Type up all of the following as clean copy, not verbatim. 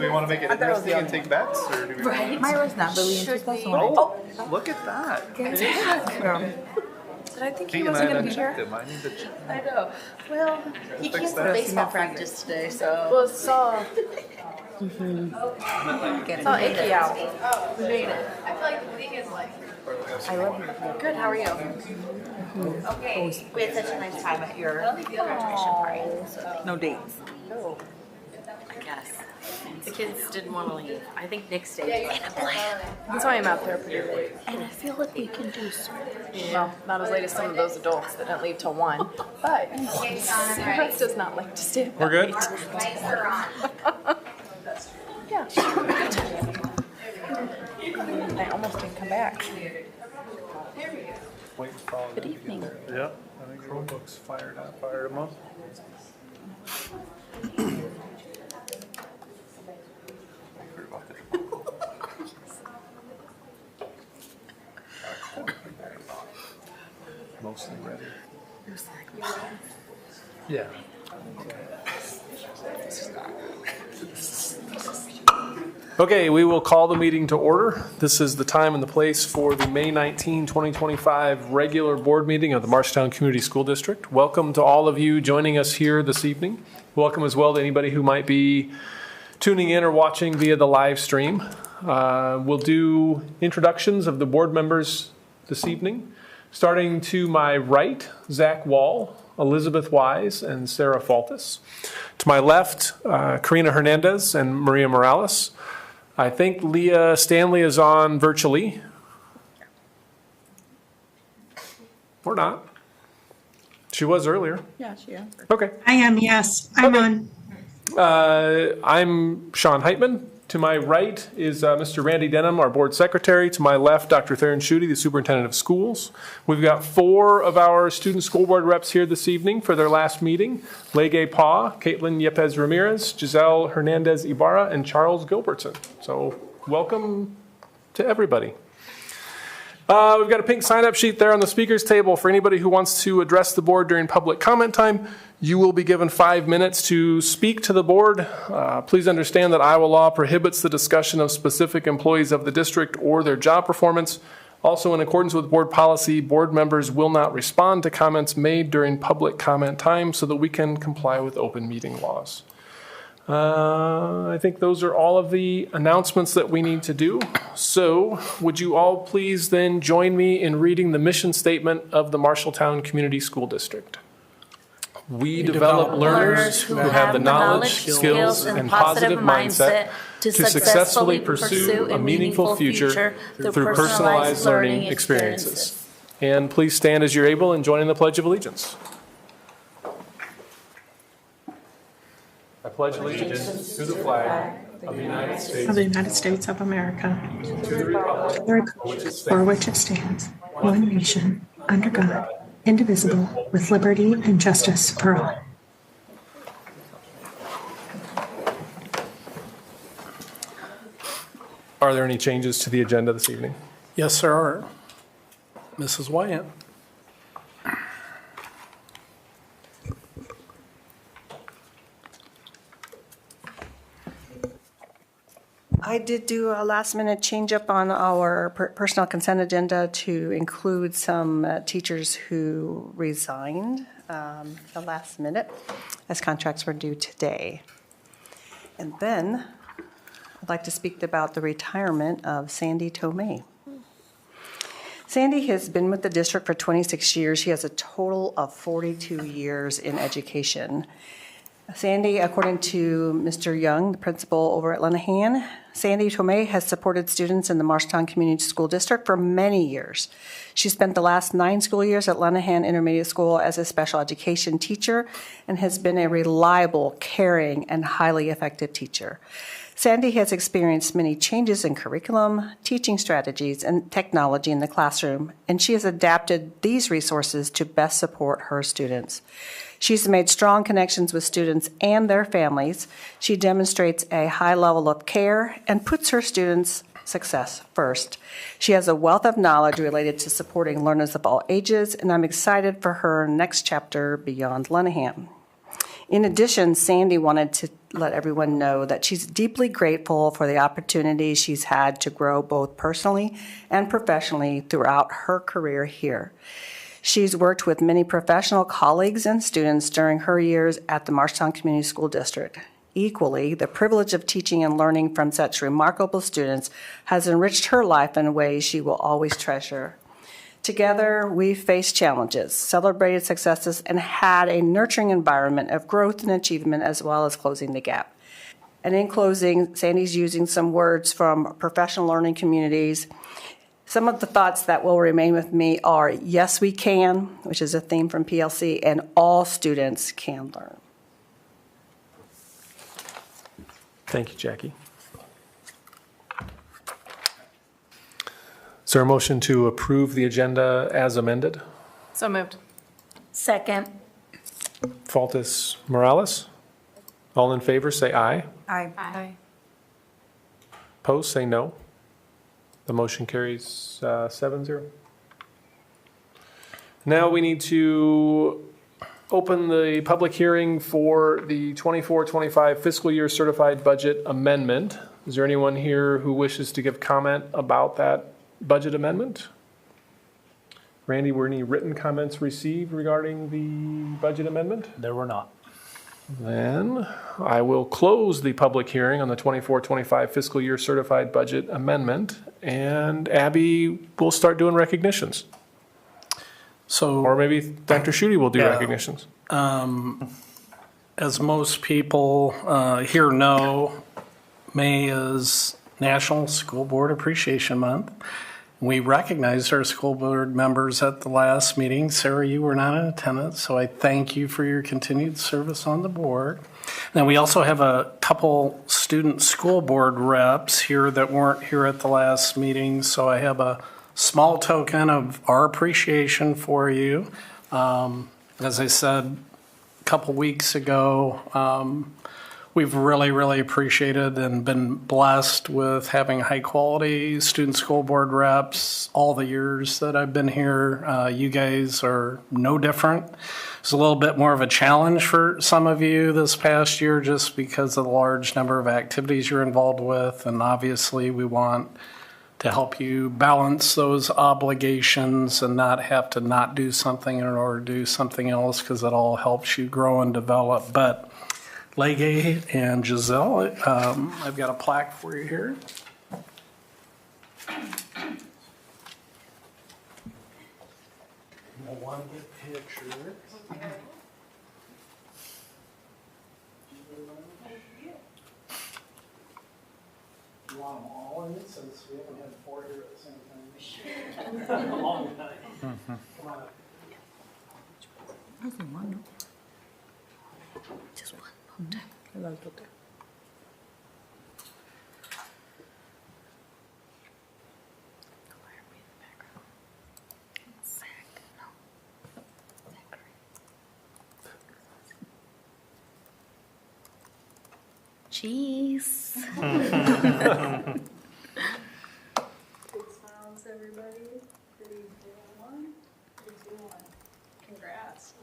we want to make it interesting and take bets, or do we? Right. Myra's not really interested. Oh, look at that. Did I think he Pete and wasn't I going to be checked here? him. I need to check. I know. Well, He Fix canceled that. baseball practice today, so. well, it's all achy out. We made it. I feel like the thing is like. I love you. Good. How are you? Okay. We had such a nice time at your graduation party. So No dates. I guess. The kids didn't want to leave. I think Nick stayed. That's why I'm out there pretty late. And I feel like we can do so. Well, not as late as some of those adults that don't leave till 1. But Sarah does not like to stay. We're good. Yeah. I almost didn't come back. Good evening. Yeah, I think Chromebook's fired up. Fired them up. Mostly ready. Yeah. Okay, we will call the meeting to order. This is the time and the place for the May 19, 2025 regular board meeting of the Marshtown Community School District. Welcome to all of you joining us here this evening. Welcome as well to anybody who might be tuning in or watching via the live stream. We'll do introductions of the board members this evening. Starting to my right, Zach Wall, Elizabeth Wise, and Sarah Faltis. To my left, Karina Hernandez and Maria Morales. I think Leah Stanley is on virtually. Or not. She was earlier. Yeah, she is. Okay. I am, yes. I'm on. I'm Sean Heitman. To my right is Mr. Randy Denham, our board secretary. To my left, Dr. Theron Schutte, the superintendent of schools. We've got 4 of our student school board reps here this evening for their last meeting. Lege Pa, Caitlin Yepes Ramirez, Giselle Hernandez Ibarra, and Charles Gilbertson. So welcome to everybody. We've got a pink sign-up sheet there on the speaker's table for anybody who wants to address the board during public comment time. You will be given 5 minutes to speak to the board. Please understand that Iowa law prohibits the discussion of specific employees of the district or their job performance. Also, in accordance with board policy, board members will not respond to comments made during public comment time so that we can comply with open meeting laws. I think those are all of the announcements that we need to do. So would you all please then join me in reading the mission statement of the Marshalltown Community School District. We develop learners who have the knowledge, skills, and positive mindset to successfully pursue a meaningful future through personalized learning experiences. And please stand as you're able and join in the Pledge of Allegiance. I pledge allegiance to the flag of the United States Of the United States of America, to the republic for which it stands, one nation, under God, indivisible, with liberty and justice for all. Are there any changes to the agenda this evening? Yes, there are. Mrs. Wyatt. I did do a last-minute change-up on our personnel consent agenda to include some teachers who resigned the last minute as contracts were due today. And then I'd like to speak about the retirement of Sandy Tomei. Sandy has been with the district for 26 years. She has a total of 42 years in education. Sandy, according to Mr. Young, the principal over at Lenahan, Sandy Tomei has supported students in the Marshtown Community School District for many years. She spent the last 9 school years at Lenahan Intermediate School as a special education teacher and has been a reliable, caring, and highly effective teacher. Sandy has experienced many changes in curriculum, teaching strategies, and technology in the classroom, and she has adapted these resources to best support her students. She's made strong connections with students and their families. She demonstrates a high level of care and puts her students' success first. She has a wealth of knowledge related to supporting learners of all ages, and I'm excited for her next chapter beyond Lenahan. In addition, Sandy wanted to let everyone know that she's deeply grateful for the opportunities she's had to grow both personally and professionally throughout her career here. She's worked with many professional colleagues and students during her years at the Marshtown Community School District. Equally, the privilege of teaching and learning from such remarkable students has enriched her life in ways she will always treasure. Together, we've faced challenges, celebrated successes, and had a nurturing environment of growth and achievement as well as closing the gap. And in closing, Sandy's using some words from professional learning communities. Some of the thoughts that will remain with me are, yes, we can, which is a theme from PLC, and all students can learn. Thank you, Jackie. Is there a motion to approve the agenda as amended? So moved. Second. Faltis Morales? All in favor, say aye. Aye. Aye. Opposed, say no. The motion carries 7-0. Now we need to open the public hearing for the 24-25 fiscal year certified budget amendment. Is there anyone here who wishes to give comment about that budget amendment? Randy, were any written comments received regarding the budget amendment? There were not. Then I will close the public hearing on the 24-25 fiscal year certified budget amendment, and Abby will start doing recognitions. So, Or maybe Dr. Schutte will do Yeah. recognitions. as most people here know, May is National School Board Appreciation Month. We recognized our school board members at the last meeting. Sarah, you were not in attendance, so I thank you for your continued service on the board. Now, we also have a couple student school board reps here that weren't here at the last meeting, so I have a small token of our appreciation for you. As I said a couple weeks ago, we've really appreciated and been blessed with having high-quality student school board reps all the years that I've been here. You guys are no different. It's a little bit more of a challenge for some of you this past year just because of the large number of activities you're involved with, and obviously we want to help you balance those obligations and not have to not do something in order to do something else, because it all helps you grow and develop. But Legay and Giselle, I've got a plaque for you here. I want to get pictures. You want them all in it, since we haven't had 4 here at the same time? A long time. Come on up. Just one. Jeez. Big smiles, everybody. 3, 2, 1. 3, 2, 1. Congrats.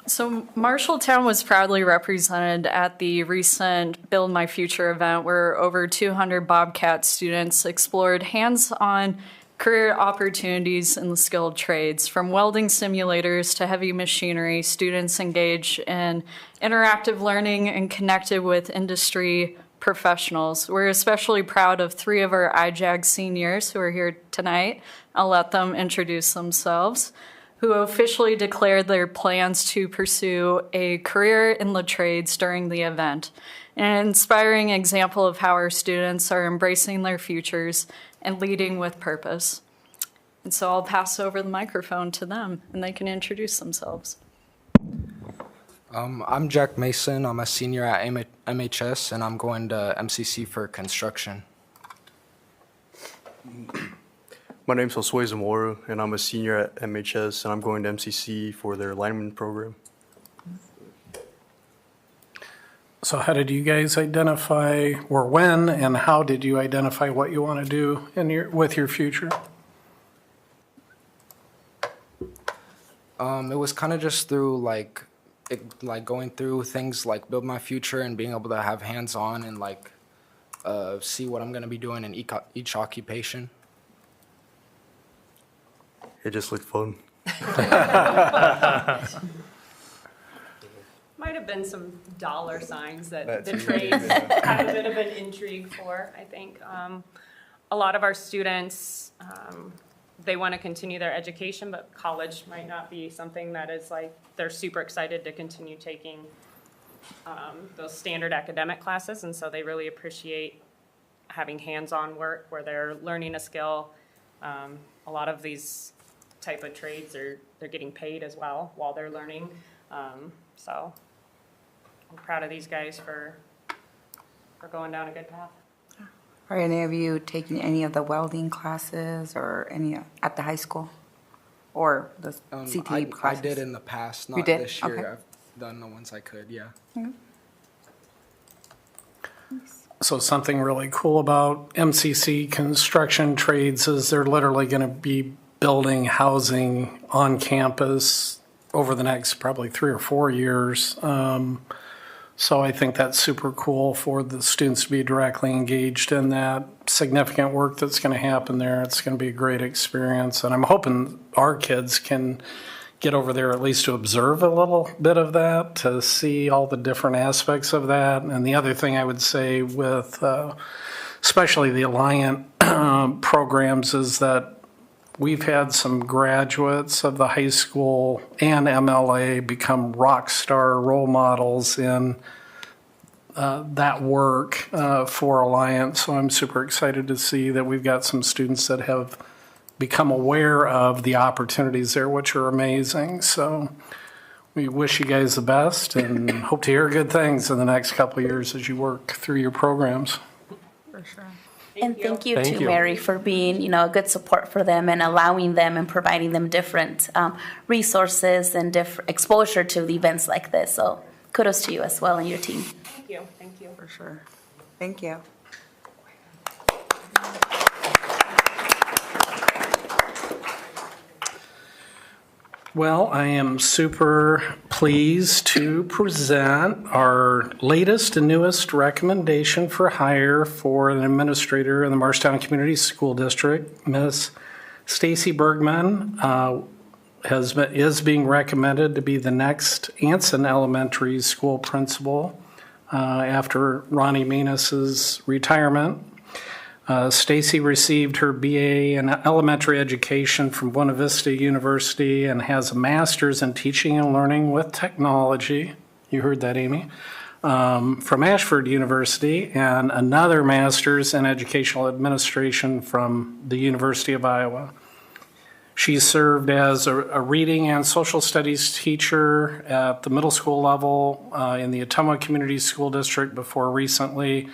So Marshalltown was proudly represented at the recent Build My Future event, where over 200 Bobcat students explored hands-on career opportunities in the skilled trades. From welding simulators to heavy machinery, students engaged in interactive learning and connected with industry professionals. We're especially proud of 3 of our IJAG seniors who are here tonight. I'll let them introduce themselves, who officially declared their plans to pursue a career in the trades during the event. An inspiring example of how our students are embracing their futures and leading with purpose. And so I'll pass over the microphone to them, and they can introduce themselves. I'm Jack Mason. I'm a senior at MHS, and I'm going to MCC for construction. My name's Josue Zamora, and I'm a senior at MHS, and I'm going to MCC for their lineman program. So how did you guys identify, or when and how did you identify what you want to do with your future? It was kind of just through like going through things like build my future and being able to have hands-on and like see what I'm going to be doing in each occupation. It just looked fun. Might have been some dollar signs that the trades had a bit of an intrigue for, I think. A lot of our students, they want to continue their education, but college might not be something that is like, they're super excited to continue taking those standard academic classes, and so they really appreciate having hands-on work where they're learning a skill. A lot of these type of trades they're getting paid as well while they're learning. So I'm proud of these guys for going down a good path. Are any of you taking any of the welding classes or any at the high school? Or the CTE classes? I did in the past, not You did? this year. Okay. I've done the ones I could, yeah. So something really cool about MCC construction trades is they're literally going to be building housing on campus over the next probably 3 or 4 years. So I think that's super cool for the students to be directly engaged in that significant work that's going to happen there. It's going to be a great experience. And I'm hoping our kids can get over there at least to observe a little bit of that, to see all the different aspects of that. And the other thing I would say with especially the Alliant programs is that we've had some graduates of the high school and MLA become rock star role models in that work for Alliant. So I'm super excited to see that we've got some students that have become aware of the opportunities there, which are amazing. So we wish you guys the best and hope to hear good things in the next couple of years as you work through your programs. For sure. And thank you Thank to you. Mary for being, a good support for them and allowing them and providing them different resources and different exposure to the events like this. So kudos to you as well and your team. Thank you, thank you. For sure. Thank you. Well, I am super pleased to present our latest and newest recommendation for hire for an administrator in the Marshtown Community School District. Ms. Stacy Bergman is being recommended to be the next Anson Elementary School principal after Ronnie Menis's retirement. Stacy received her BA in elementary education from Buena Vista University and has a master's in teaching and learning with technology. You heard that, Amy. From Ashford University and another master's in educational administration from the University of Iowa. She served as a reading and social studies teacher at the middle school level in the Ottumwa Community School District before recently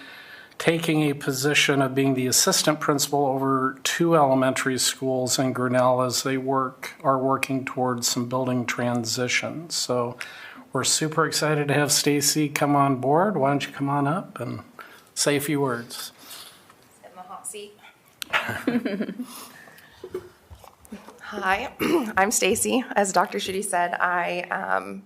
taking a position of being the assistant principal over 2 elementary schools in Grinnell as they are working towards some building transitions. So we're super excited to have Stacy come on board. Why don't you come on up and say a few words? In the hot seat. Hi, I'm Stacy. As Dr. Schutte said, I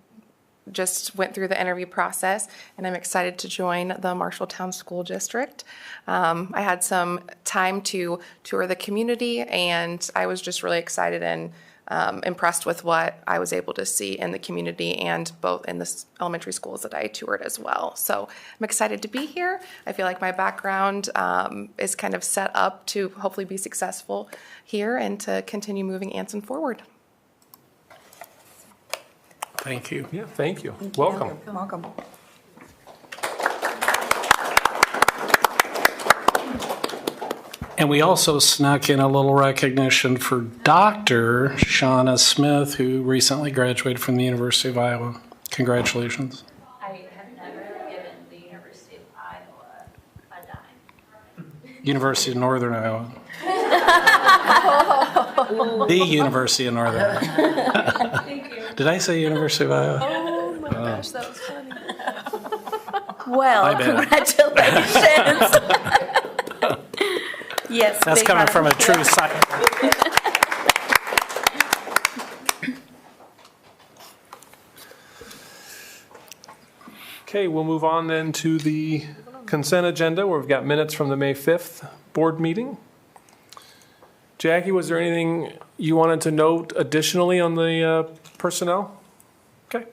just went through the interview process, and I'm excited to join the Marshalltown School District. I had some time to tour the community, and I was just really excited and impressed with what I was able to see in the community and both in the elementary schools that I toured as well. So I'm excited to be here. I feel like my background is kind of set up to hopefully be successful here and to continue moving Anson forward. Thank you. Yeah, thank you. Welcome. You're welcome. And we also snuck in a little recognition for Dr. Shauna Smith, who recently graduated from the University of Iowa. Congratulations. I have never given the University of Iowa a dime. University of Northern Iowa. The University of Northern Iowa. Did I say University of Iowa? Oh my gosh, that was funny. Well, My bad. congratulations. Yes. That's big coming round from a of true applause. science. Okay, we'll move on then to the consent agenda where we've got minutes from the May 5th board meeting. Jackie, was there anything you wanted to note additionally on the personnel? Okay.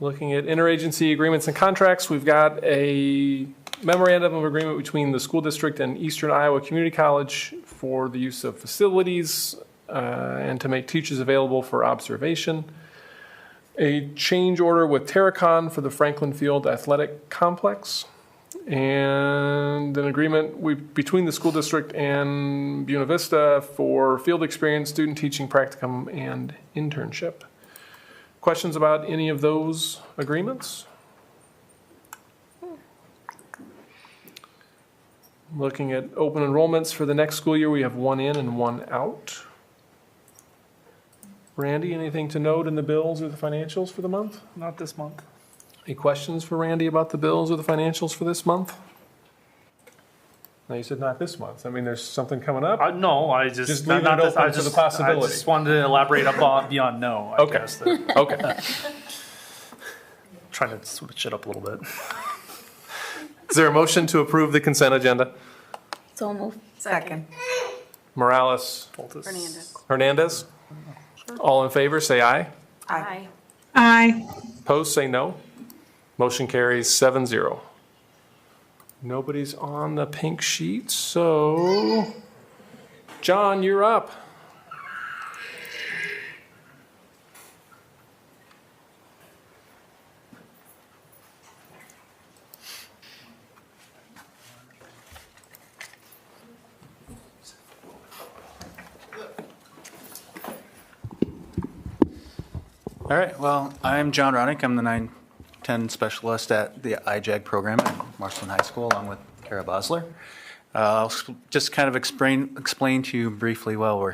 Looking at interagency agreements and contracts, we've got a memorandum of agreement between the school district and Eastern Iowa Community College for the use of facilities and to make teachers available for observation. A change order with Terracon for the Franklin Field Athletic Complex, and an agreement between the school district and Buena Vista for field experience, student teaching practicum, and internship. Questions about any of those agreements? Looking at open enrollments for the next school year, we have one in and one out. Randy, anything to note in the bills or the financials for the month? Not this month. Any questions for Randy about the bills or the financials for this month? No, you said not this month. I mean, there's something coming up? No, I just leave it not this, open I to just, the possibility. I just wanted to elaborate above beyond no. I Okay. guess, that- Okay. trying to switch it up a little bit. Is there a motion to approve the consent agenda? So move. Second. Morales? Hernandez. Hernandez? All in favor, say aye. Aye. Aye. Opposed, say no. Motion carries 7-0. Nobody's on the pink sheet, so John, you're up. All right, well, I'm John Ronick. I'm the 910 specialist at the IJAG program at Marshland High School, along with Kara Bosler. I'll just kind of explain to you briefly while we're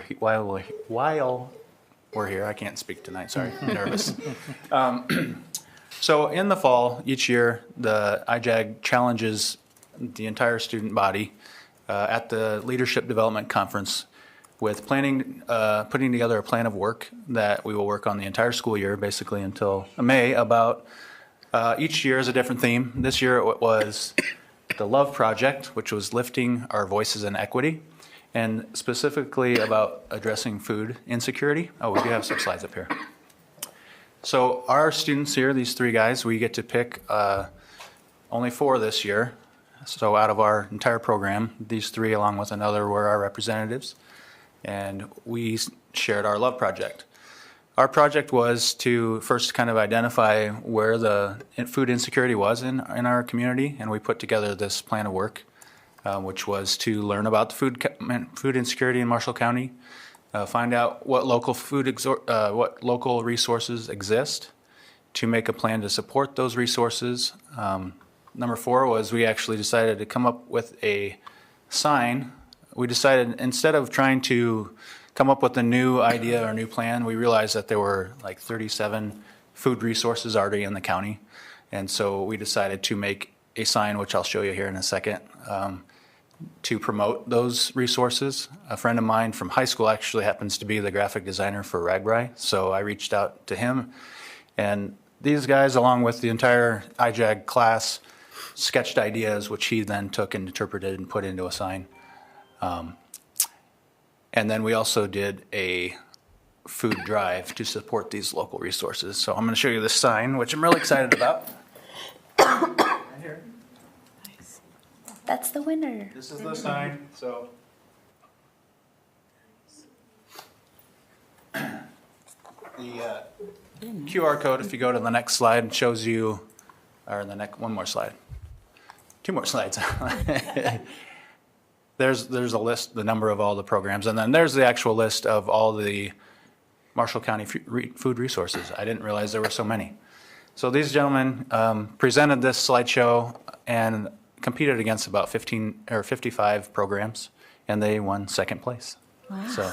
here. I can't speak tonight, sorry, I'm nervous. So in the fall, each year, the IJAG challenges the entire student body at the Leadership Development Conference with putting together a plan of work that we will work on the entire school year, basically until May, about each year is a different theme. This year it was the Love Project, which was lifting our voices in equity, and specifically about addressing food insecurity. Oh, we do have some slides up here. So our students here, these three guys, we get to pick only 4 this year. So out of our entire program, these 3 along with another were our representatives. And we shared our Love Project. Our project was to first kind of identify where the food insecurity was in our community, and we put together this plan of work, which was to learn about the food insecurity in Marshall County, find out what local resources exist, to make a plan to support those resources. Number 4 was we actually decided to come up with a sign. We decided instead of trying to come up with a new idea or new plan, we realized that there were like 37 food resources already in the county. And so we decided to make a sign, which I'll show you here in a second, to promote those resources. A friend of mine from high school actually happens to be the graphic designer for RAGBRAI, so I reached out to him. And these guys, along with the entire IJAG class, sketched ideas, which he then took and interpreted and put into a sign. And then we also did a food drive to support these local resources. So I'm going to show you this sign, which I'm really excited about. That's the winner. This is the sign. So the QR code, if you go to the next slide, shows you, or the next, one more slide. 2 more slides. There's a list, the number of all the programs, and then there's the actual list of all the Marshall County food resources. I didn't realize there were so many. So these gentlemen presented this slideshow and competed against about 15 or 55 programs, and they won second place. So,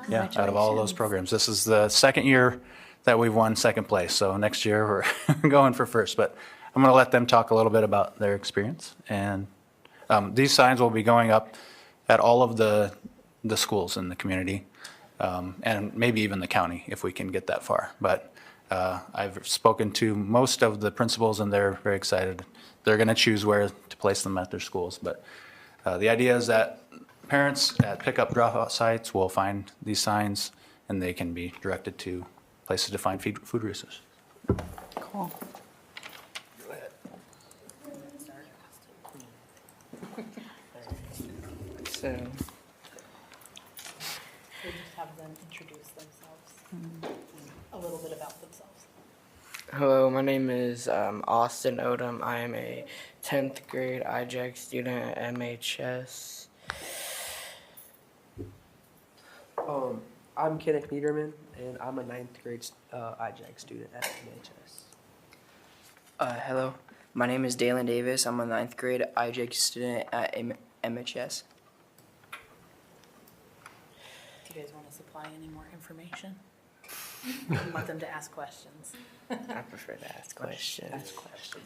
yeah, out of all those programs, this is the second year that we've won second place. So next year we're going for first. But I'm going to let them talk a little bit about their experience. And these signs will be going up at all of the schools in the community, and maybe even the county if we can get that far. But I've spoken to most of the principals, and they're very excited. They're going to choose where to place them at their schools. But the idea is that parents at pickup dropout sites will find these signs, and they can be directed to places to find food resources. Cool. So, We'll just have them introduce themselves, a little bit about themselves. hello, my name is Austin Odom. I am a 10th grade IJAG student at MHS. I'm Kenneth Niederman, and I'm a 9th grade IJAG student at MHS. Hello, my name is Dalen Davis. I'm a 9th grade IJAG student at MHS. Do you guys want to supply any more information? You want them to ask questions? I prefer to ask questions.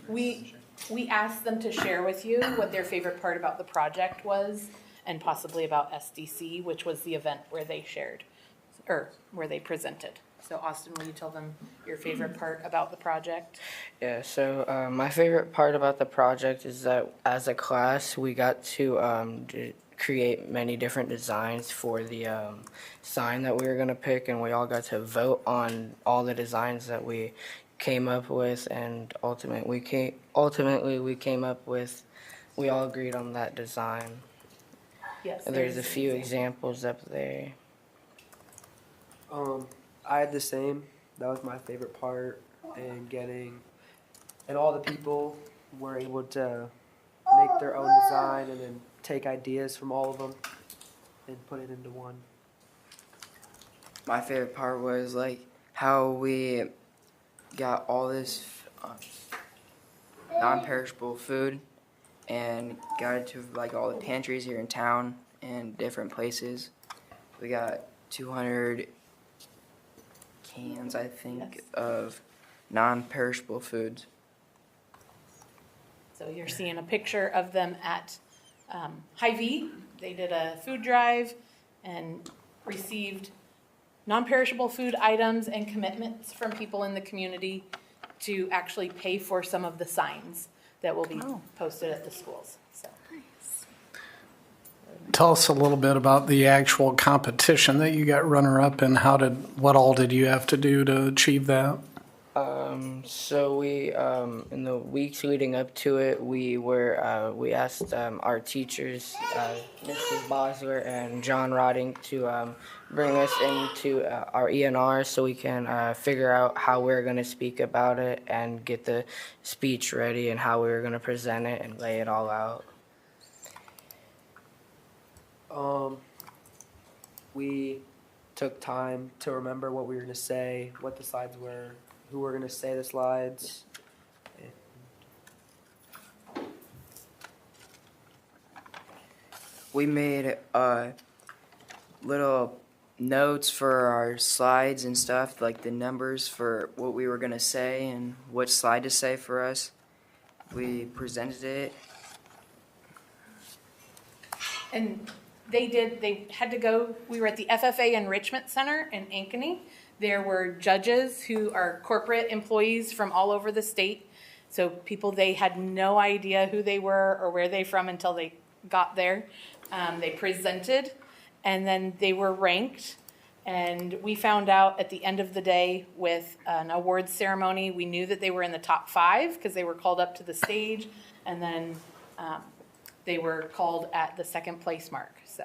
We asked them to share with you what their favorite part about the project was, and possibly about SDC, which was the event where they shared, or where they presented. So Austin, will you tell them your favorite part about the project? Yeah, so my favorite part about the project is that as a class, we got to create many different designs for the sign that we were going to pick, and we all got to vote on all the designs that we came up with, and ultimately we came up with, we all agreed on that design. Yes. And there's a few examples up there. I had the same. That was my favorite part, and all the people were able to make their own design and then take ideas from all of them and put it into one. My favorite part was like how we got all this non-perishable food and got it to like all the pantries here in town and different places. We got 200 cans, I think, of non-perishable foods. So you're seeing a picture of them at Hy-Vee. They did a food drive and received non-perishable food items and commitments from people in the community to actually pay for some of the signs that will be posted at the schools. So. Tell us a little bit about the actual competition that you got runner-up, and what all did you have to do to achieve that? So we, in the weeks leading up to it, we asked our teachers, Mrs. Bosler and John Rodding, to bring us into our ENR so we can figure out how we're going to speak about it and get the speech ready and how we were going to present it and lay it all out. We took time to remember what we were going to say, what the slides were, who were going to say the slides. We made little notes for our slides and stuff, like the numbers for what we were going to say and what slide to say for us. We presented it. And they had to go, we were at the FFA Enrichment Center in Ankeny. There were judges who are corporate employees from all over the state. So people, they had no idea who they were or where they from until they got there. They presented, and then they were ranked. And we found out at the end of the day with an awards ceremony, we knew that they were in the top 5 because they were called up to the stage. And then they were called at the second place mark. So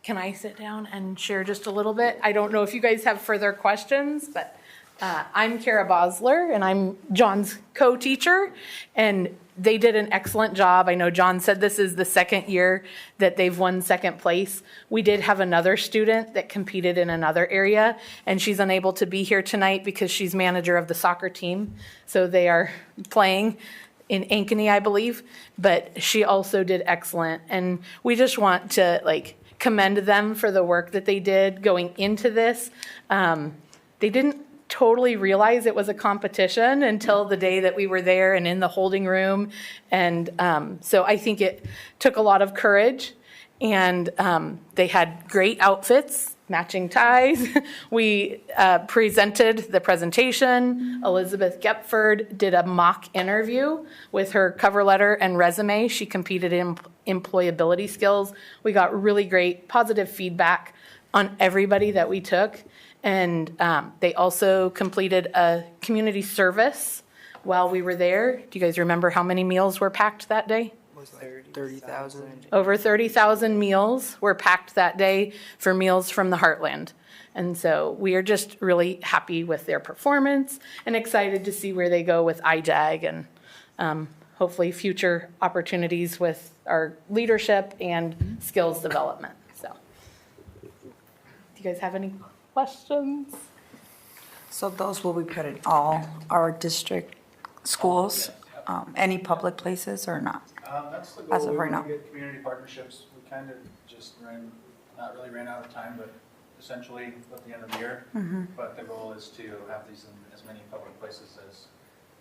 can I sit down and share just a little bit? I don't know if you guys have further questions, but I'm Kara Bosler, and I'm John's co-teacher, and they did an excellent job. I know John said this is the second year that they've won second place. We did have another student that competed in another area, and she's unable to be here tonight because she's manager of the soccer team. So they are playing in Ankeny, I believe, but she also did excellent. And we just want to commend them for the work that they did going into this. They didn't totally realize it was a competition until the day that we were there and in the holding room. And so I think it took a lot of courage, and they had great outfits, matching ties. We presented the presentation. Elizabeth Gepford did a mock interview with her cover letter and resume. She competed in employability skills. We got really great positive feedback on everybody that we took. And they also completed a community service while we were there. Do you guys remember how many meals were packed that day? Was like 30,000. Over 30,000 meals were packed that day for Meals from the Heartland. And so we are just really happy with their performance and excited to see where they go with IJAG and hopefully future opportunities with our leadership and skills development. So, do you guys have any questions? So those will be put in all our district schools, any public places or not? That's the As goal. of We right want now. to get community partnerships. We kind of just not really ran out of time, but essentially at the end of the year. Mhm. But the goal is to have these in as many public places as,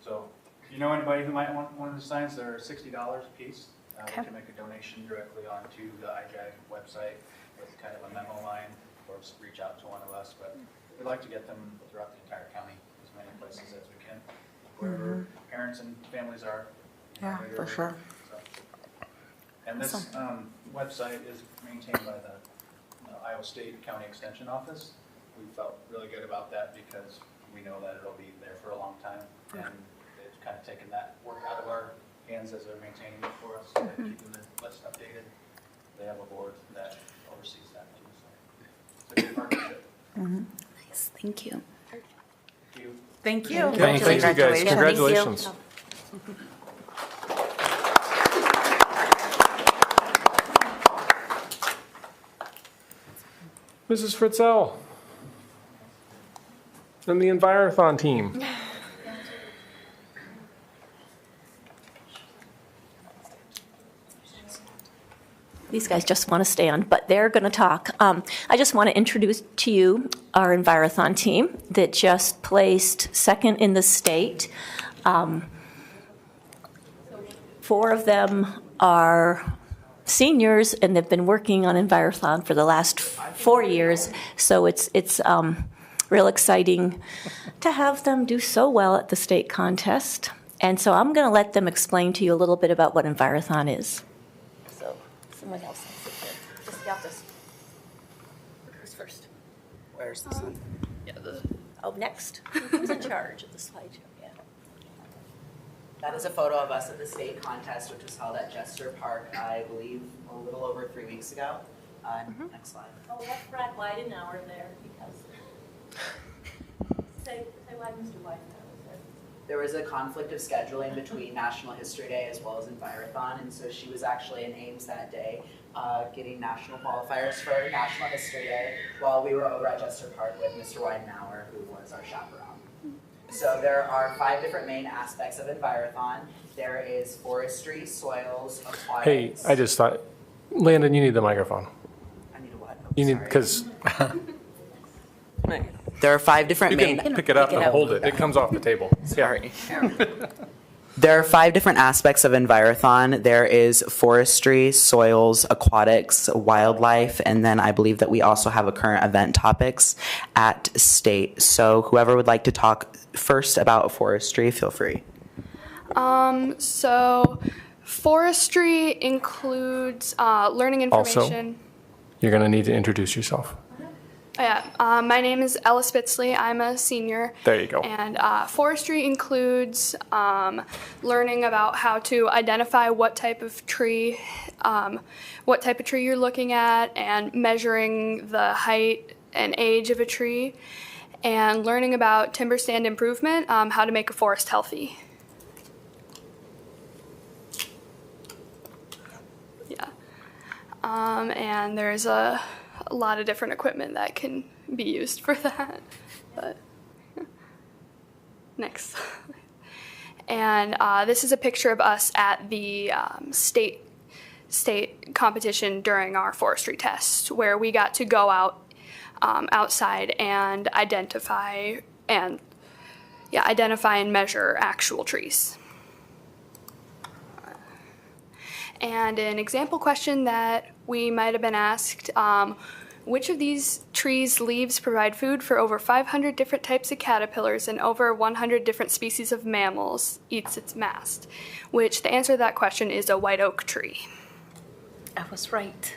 so if you know anybody who might want one of the signs, they're $60 a piece. They can make a donation directly onto the IJAG website with kind of a memo line, or just reach out to one of us. But we'd like to get them throughout the entire county, as many places as we can, wherever parents and families are. Yeah, for sure. And this website is maintained by the Iowa State County Extension Office. We felt really good about that because we know that it'll be there for a long time. And they've kind of taken that work out of our hands as they're maintaining it for us, and keeping the list updated. They have a board that oversees that too. So it's a good partnership. Nice, thank you. Thank you. Thank you guys. Congratulations. Mrs. Fritzell and the Envirothon team. These guys just want to stay on, but they're going to talk. I just want to introduce to you our Envirothon team that just placed second in the state. 4 of them are seniors, and they've been working on Envirothon for the last 4 years. So it's real exciting to have them do so well at the state contest. And so I'm going to let them explain to you a little bit about what Envirothon is. So someone else can sit there. Just got this. Who's first? Where's the sun? Yeah, next. Who's in charge of the slideshow? Yeah. That is a photo of us at the state contest, which was held at Jester Park, I believe, a little over 3 weeks ago. Next slide. Oh, we have Brad Weidenauer there because. Say why Mr. Weidenauer was there. There was a conflict of scheduling between National History Day as well as Envirothon, and so she was actually in Ames that day, getting national qualifiers for National History Day, while we were over at Jester Park with Mr. Weidenauer, who was our chaperone. So there are 5 different main aspects of Envirothon. There is forestry, soils, aquatics. Hey, I just thought, Landon, you need the microphone. I need a what? You need, because There are 5 different you main... can pick it up and hold it. It comes off the table. Sorry. There are 5 different aspects of Envirothon. There is forestry, soils, aquatics, wildlife, and then I believe that we also have a current event topics at state. So whoever would like to talk first about forestry, feel free. So forestry includes learning information. Also, you're going to need to introduce yourself. Yeah, my name is Ella Spitzley. I'm a senior. There you go. And forestry includes learning about how to identify what type of tree you're looking at, and measuring the height and age of a tree, and learning about timber stand improvement, how to make a forest healthy. Yeah. And there's a lot of different equipment that can be used for that. But next. And this is a picture of us at the state state competition during our forestry test, where we got to go out outside and identify and measure actual trees. And an example question that we might have been asked, which of these trees' leaves provide food for over 500 different types of caterpillars and over 100 different species of mammals eats its mast? Which the answer to that question is a white oak tree. I was right.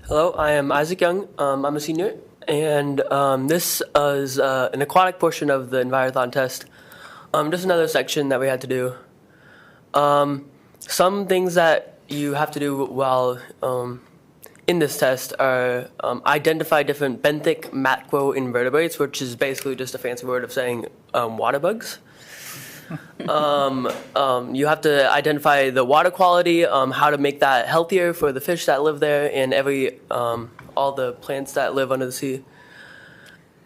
Hello, I am Isaac Young. I'm a senior, and this is an aquatic portion of the Envirothon test. Just another section that we had to do. Some things that you have to do while in this test are identify different benthic macroinvertebrates, which is basically just a fancy word of saying water bugs. You have to identify the water quality, how to make that healthier for the fish that live there and all the plants that live under the sea.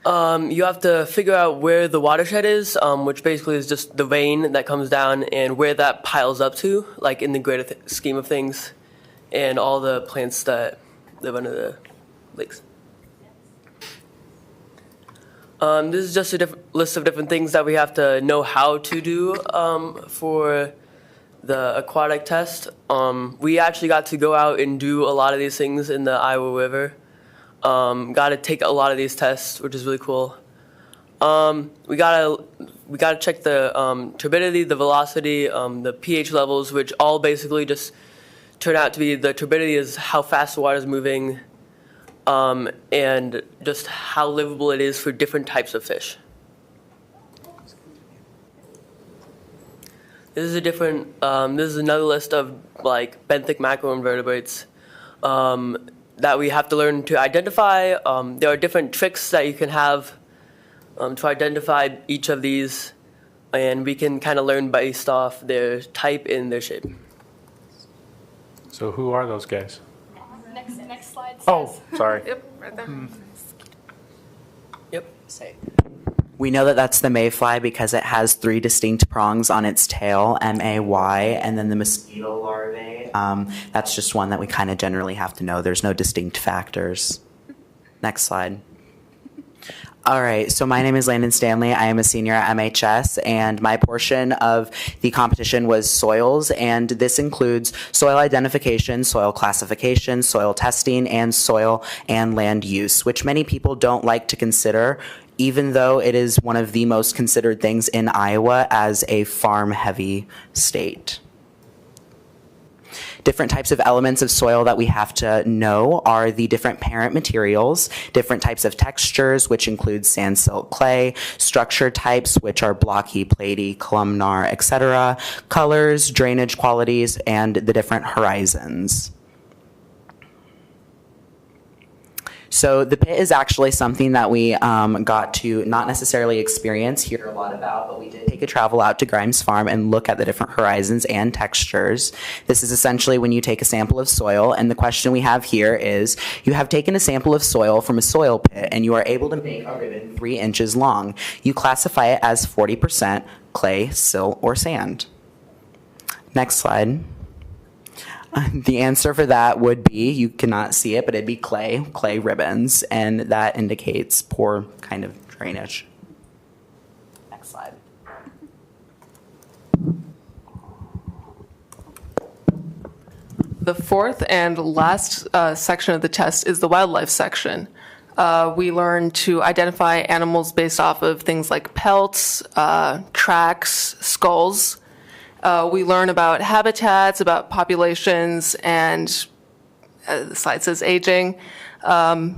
You have to figure out where the watershed is, which basically is just the rain that comes down and where that piles up to, like in the greater scheme of things, and all the plants that live under the lakes. This is just a list of different things that we have to know how to do for the aquatic test. We actually got to go out and do a lot of these things in the Iowa River. Got to take a lot of these tests, which is really cool. We gotta check the turbidity, the velocity, the pH levels, which all basically just turn out to be the turbidity is how fast the water is moving, and just how livable it is for different types of fish. This is this is another list of like benthic macroinvertebrates that we have to learn to identify. There are different tricks that you can have to identify each of these, and we can kind of learn based off their type and their shape. So who are those guys? Next slide says. Oh, sorry. Yep, right there. Yep. We know that that's the mayfly because it has 3 distinct prongs on its tail, M-A-Y, and then the mosquito larvae. That's just one that we kind of generally have to know. There's no distinct factors. Next slide. All right, so my name is Landon Stanley. I am a senior at MHS, and my portion of the competition was soils, and this includes soil identification, soil classification, soil testing, and soil and land use, which many people don't like to consider, even though it is one of the most considered things in Iowa as a farm-heavy state. Different types of elements of soil that we have to know are the different parent materials, different types of textures, which include sand, silt, clay, structure types, which are blocky, platy, columnar, etc., colors, drainage qualities, and the different horizons. So the pit is actually something that we got to not necessarily experience, hear a lot about, but we did take a travel out to Grimes Farm and look at the different horizons and textures. This is essentially when you take a sample of soil, and the question we have here is, you have taken a sample of soil from a soil pit and you are able to make a ribbon 3 inches long. You classify it as 40% clay, silt, or sand. Next slide. The answer for that would be, you cannot see it, but it'd be clay ribbons, and that indicates poor kind of drainage. Next slide. The fourth and last section of the test is the wildlife section. We learn to identify animals based off of things like pelts, tracks, skulls. We learn about habitats, about populations, and the slide says aging.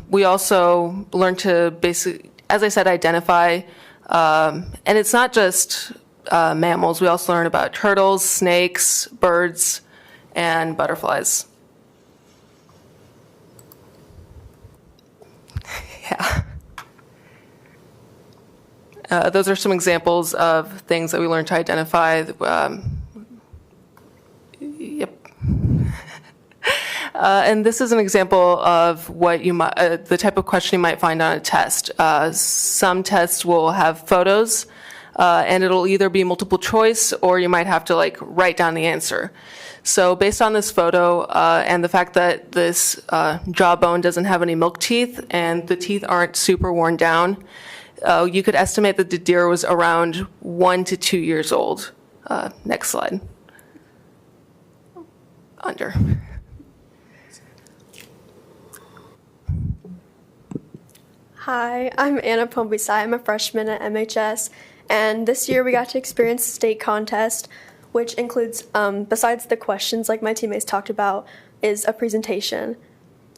We also learn to basically, as I said, identify, and it's not just mammals. We also learn about turtles, snakes, birds, and butterflies. Yeah. Those are some examples of things that we learned to identify. Yep. And this is an example of what you might, the type of question you might find on a test. Some tests will have photos, and it'll either be multiple choice or you might have to like write down the answer. So based on this photo and the fact that this jawbone doesn't have any milk teeth and the teeth aren't super worn down, you could estimate that the deer was around 1 to 2 years old. Next slide. Under. Hi, I'm Anna Pombisai. I'm a freshman at MHS, and this year we got to experience the state contest, which includes, besides the questions like my teammates talked about, is a presentation,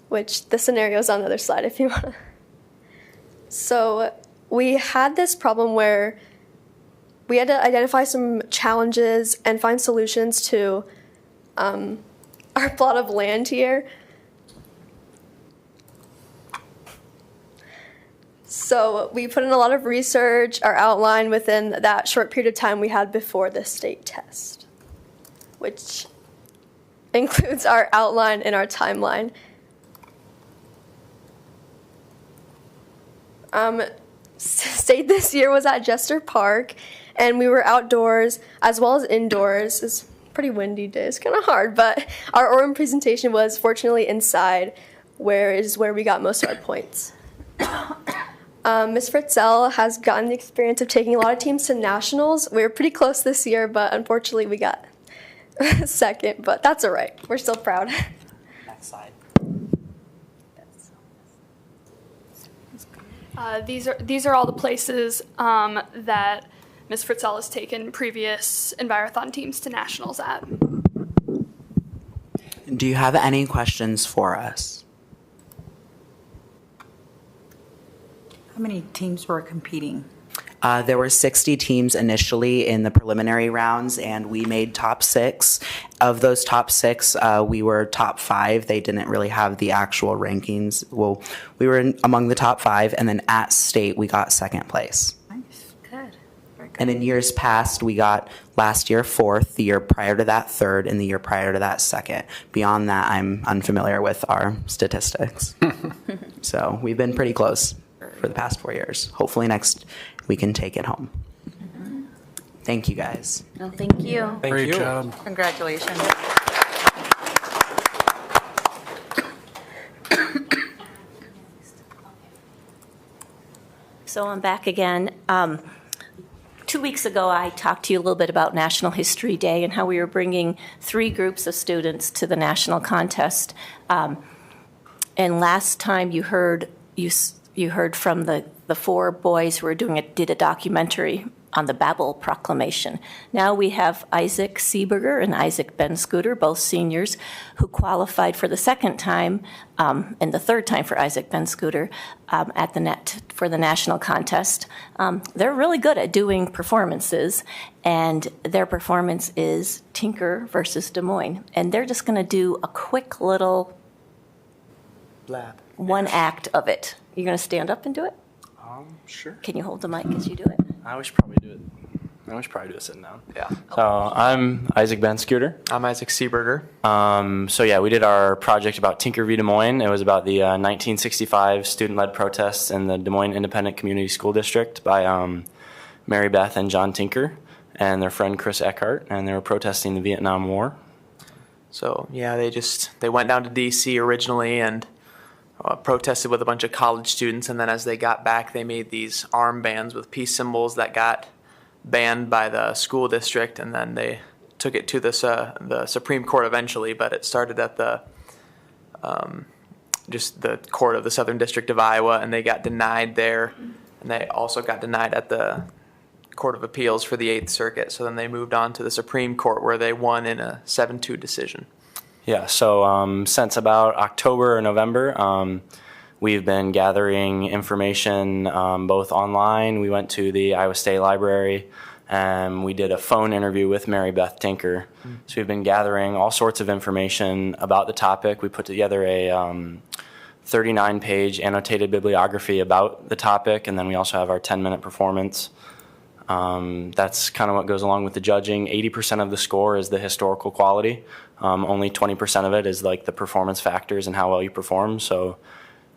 which the scenario is on the other slide if you want to. So we had this problem where we had to identify some challenges and find solutions to our plot of land here. So we put in a lot of research, our outline within that short period of time we had before the state test, which includes our outline and our timeline. State this year was at Jester Park, and we were outdoors as well as indoors. It's a pretty windy day. It's kind of hard, but our oral presentation was fortunately inside, where is where we got most of our points. Ms. Fritzell has gotten the experience of taking a lot of teams to nationals. We were pretty close this year, but unfortunately we got second, but that's all right. We're still proud. Next slide. These are all the places that Ms. Fritzell has taken previous Envirothon teams to nationals at. Do you have any questions for us? How many teams were competing? There were 60 teams initially in the preliminary rounds, and we made top 6. Of those top 6, we were top 5. They didn't really have the actual rankings. Well, we were among the top 5, and then at state, we got second place. Nice, good. Very good. And in years past, we got last year 4th, the year prior to that 3rd, and the year prior to that 2nd. Beyond that, I'm unfamiliar with our statistics. So we've been pretty close for the past 4 years. Hopefully next we can take it home. Thank you, guys. No, thank you. Great job. Congratulations. So I'm back again. 2 weeks ago, I talked to you a little bit about National History Day and how we were bringing 3 groups of students to the national contest. And last time you heard from the 4 boys who were did a documentary on the Babel Proclamation. Now we have Isaac Seeberger and Isaac Ben Scooter, both seniors, who qualified for the second time and the third time for Isaac Ben Scooter at the net for the national contest. They're really good at doing performances, and their performance is Tinker versus Des Moines. And they're just going to do a quick little blab. One act of it. You're going to stand up and do it? Sure. Can you hold the mic as you do it? I should probably do it sitting down. Yeah. So I'm Isaac Ben Scooter. I'm Isaac Seeberger. So yeah, we did our project about Tinker v. Des Moines. It was about the 1965 student-led protests in the Des Moines Independent Community School District by Mary Beth and John Tinker and their friend Chris Eckhart, and they were protesting the Vietnam War. So yeah, they went down to D.C. originally and protested with a bunch of college students, and then as they got back, they made these armbands with peace symbols that got banned by the school district, and then they took it to the Supreme Court eventually, but it started at the just the court of the Southern District of Iowa, and they got denied there, and they also got denied at the Court of Appeals for the 8th Circuit, so then they moved on to the Supreme Court where they won in a 7-2 decision. Yeah, so since about October or November, we've been gathering information both online. We went to the Iowa State Library, and we did a phone interview with Mary Beth Tinker. So we've been gathering all sorts of information about the topic. We put together a 39-page annotated bibliography about the topic, and then we also have our 10-minute performance. That's kind of what goes along with the judging. 80% of the score is the historical quality. Only 20% of it is like the performance factors and how well you perform. So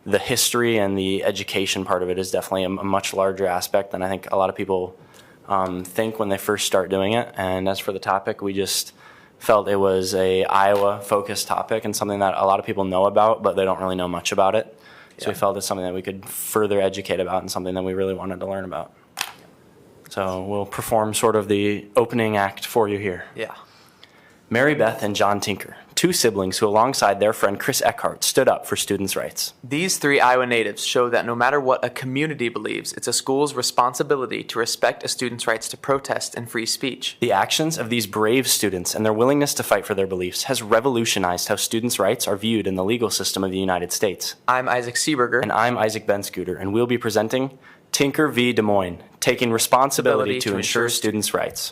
the history and the education part of it is definitely a much larger aspect than I think a lot of people think when they first start doing it. And as for the topic, we just felt it was a Iowa-focused topic and something that a lot of people know about, but they don't really know much about it. So we felt it's something that we could further educate about and something that we really wanted to learn about. So we'll perform sort of the opening act for you here. Yeah. Mary Beth and John Tinker, two siblings who alongside their friend Chris Eckhart stood up for students' rights. These three Iowa natives show that no matter what a community believes, it's a school's responsibility to respect a student's rights to protest and free speech. The actions of these brave students and their willingness to fight for their beliefs has revolutionized how students' rights are viewed in the legal system of the United States. I'm Isaac Seeberger. And I'm Isaac Benscooter, and we'll be presenting Tinker v. Des Moines, taking responsibility to ensure students' rights.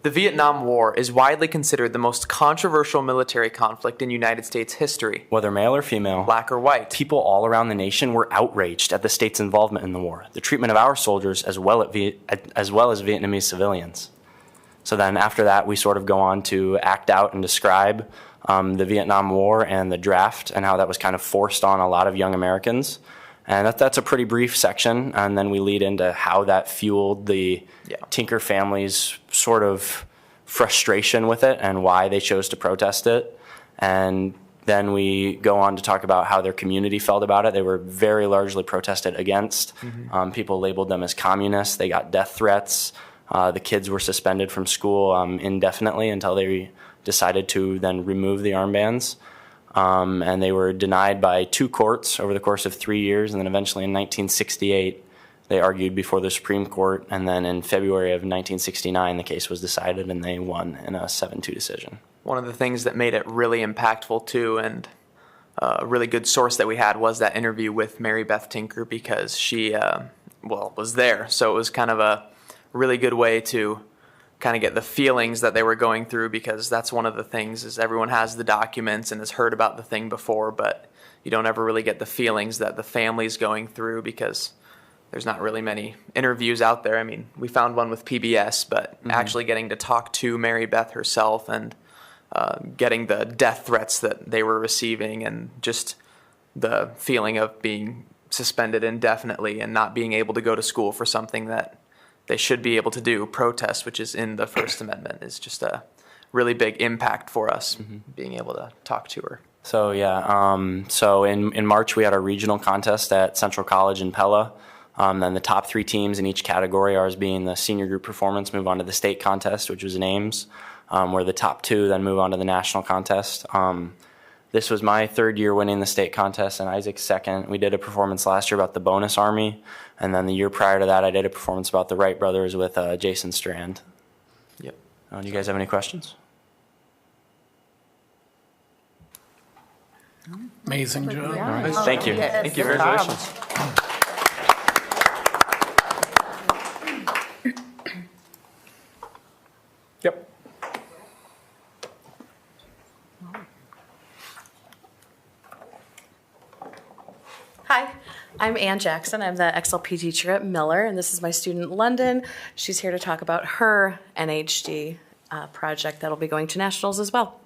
The Vietnam War is widely considered the most controversial military conflict in United States history. Whether male or female, black or white, people all around the nation were outraged at the state's involvement in the war, the treatment of our soldiers as well as Vietnamese civilians. So then after that, we sort of go on to act out and describe the Vietnam War and the draft and how that was kind of forced on a lot of young Americans. And that's a pretty brief section, and then we lead into how that fueled the Tinker family's sort of frustration with it and why they chose to protest it. And then we go on to talk about how their community felt about it. They were very largely protested against. People labeled them as communists. They got death threats. The kids were suspended from school indefinitely until they decided to then remove the armbands. And they were denied by 2 courts over the course of 3 years, and then eventually in 1968 they argued before the Supreme Court, and then in February of 1969 the case was decided and they won in a 7-2 decision. One of the things that made it really impactful too, and a really good source that we had, was that interview with Mary Beth Tinker, because she was there, so it was kind of a really good way to kind of get the feelings that they were going through, because that's one of the things is everyone has the documents and has heard about the thing before, but you don't ever really get the feelings that the family's going through because there's not really many interviews out there. I mean, we found one with PBS, but actually getting to talk to Mary Beth herself and getting the death threats that they were receiving and just the feeling of being suspended indefinitely and not being able to go to school for something that they should be able to do, protest, which is in the First Amendment, is just a really big impact for us, being able to talk to her. So so in March we had our regional contest at Central College in Pella. Then the top 3 teams in each category, ours being the senior group performance, move on to the state contest, which was in Ames, where the top 2 then move on to the national contest. This was my 3rd year winning the state contest and Isaac's 2nd. We did a performance last year about the bonus army, and then the year prior to that I did a performance about the Wright brothers with Jason Strand. Yep. Do you guys have any questions? Amazing job. Yeah. Thank you. Yes. Thank you. Congratulations. Yep. Hi, I'm Ann Jackson. I'm the XLP teacher at Miller, and this is my student London. She's here to talk about her NHD project that'll be going to nationals as well.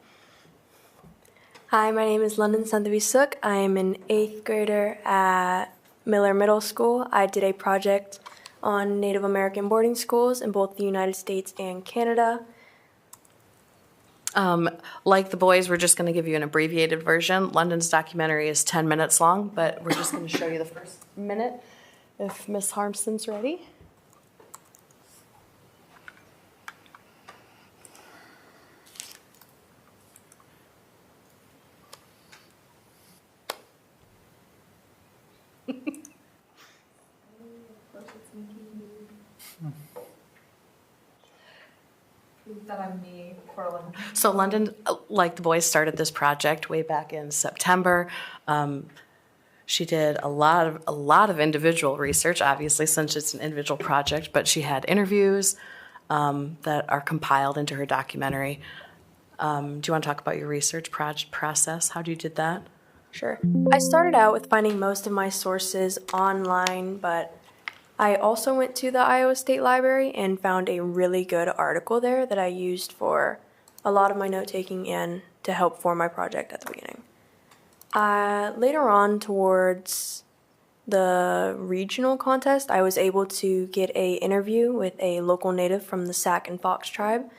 Hi, my name is London Santhavisuk. I am an 8th grader at Miller Middle School. I did a project on Native American boarding schools in both the United States and Canada. Like the boys, we're just going to give you an abbreviated version. London's documentary is 10 minutes long, but we're just going to show you the first minute if Miss Harmson's ready. So London, like the boys, started this project way back in September. She did a lot of individual research, obviously, since it's an individual project, but she had interviews that are compiled into her documentary. Do you want to talk about your research process, how you did that? Sure. I started out with finding most of my sources online, but I also went to the Iowa State Library and found a really good article there that I used for a lot of my note-taking and to help form my project at the beginning. Later on, towards the regional contest, I was able to get an interview with a local native from the Sac and Fox tribe,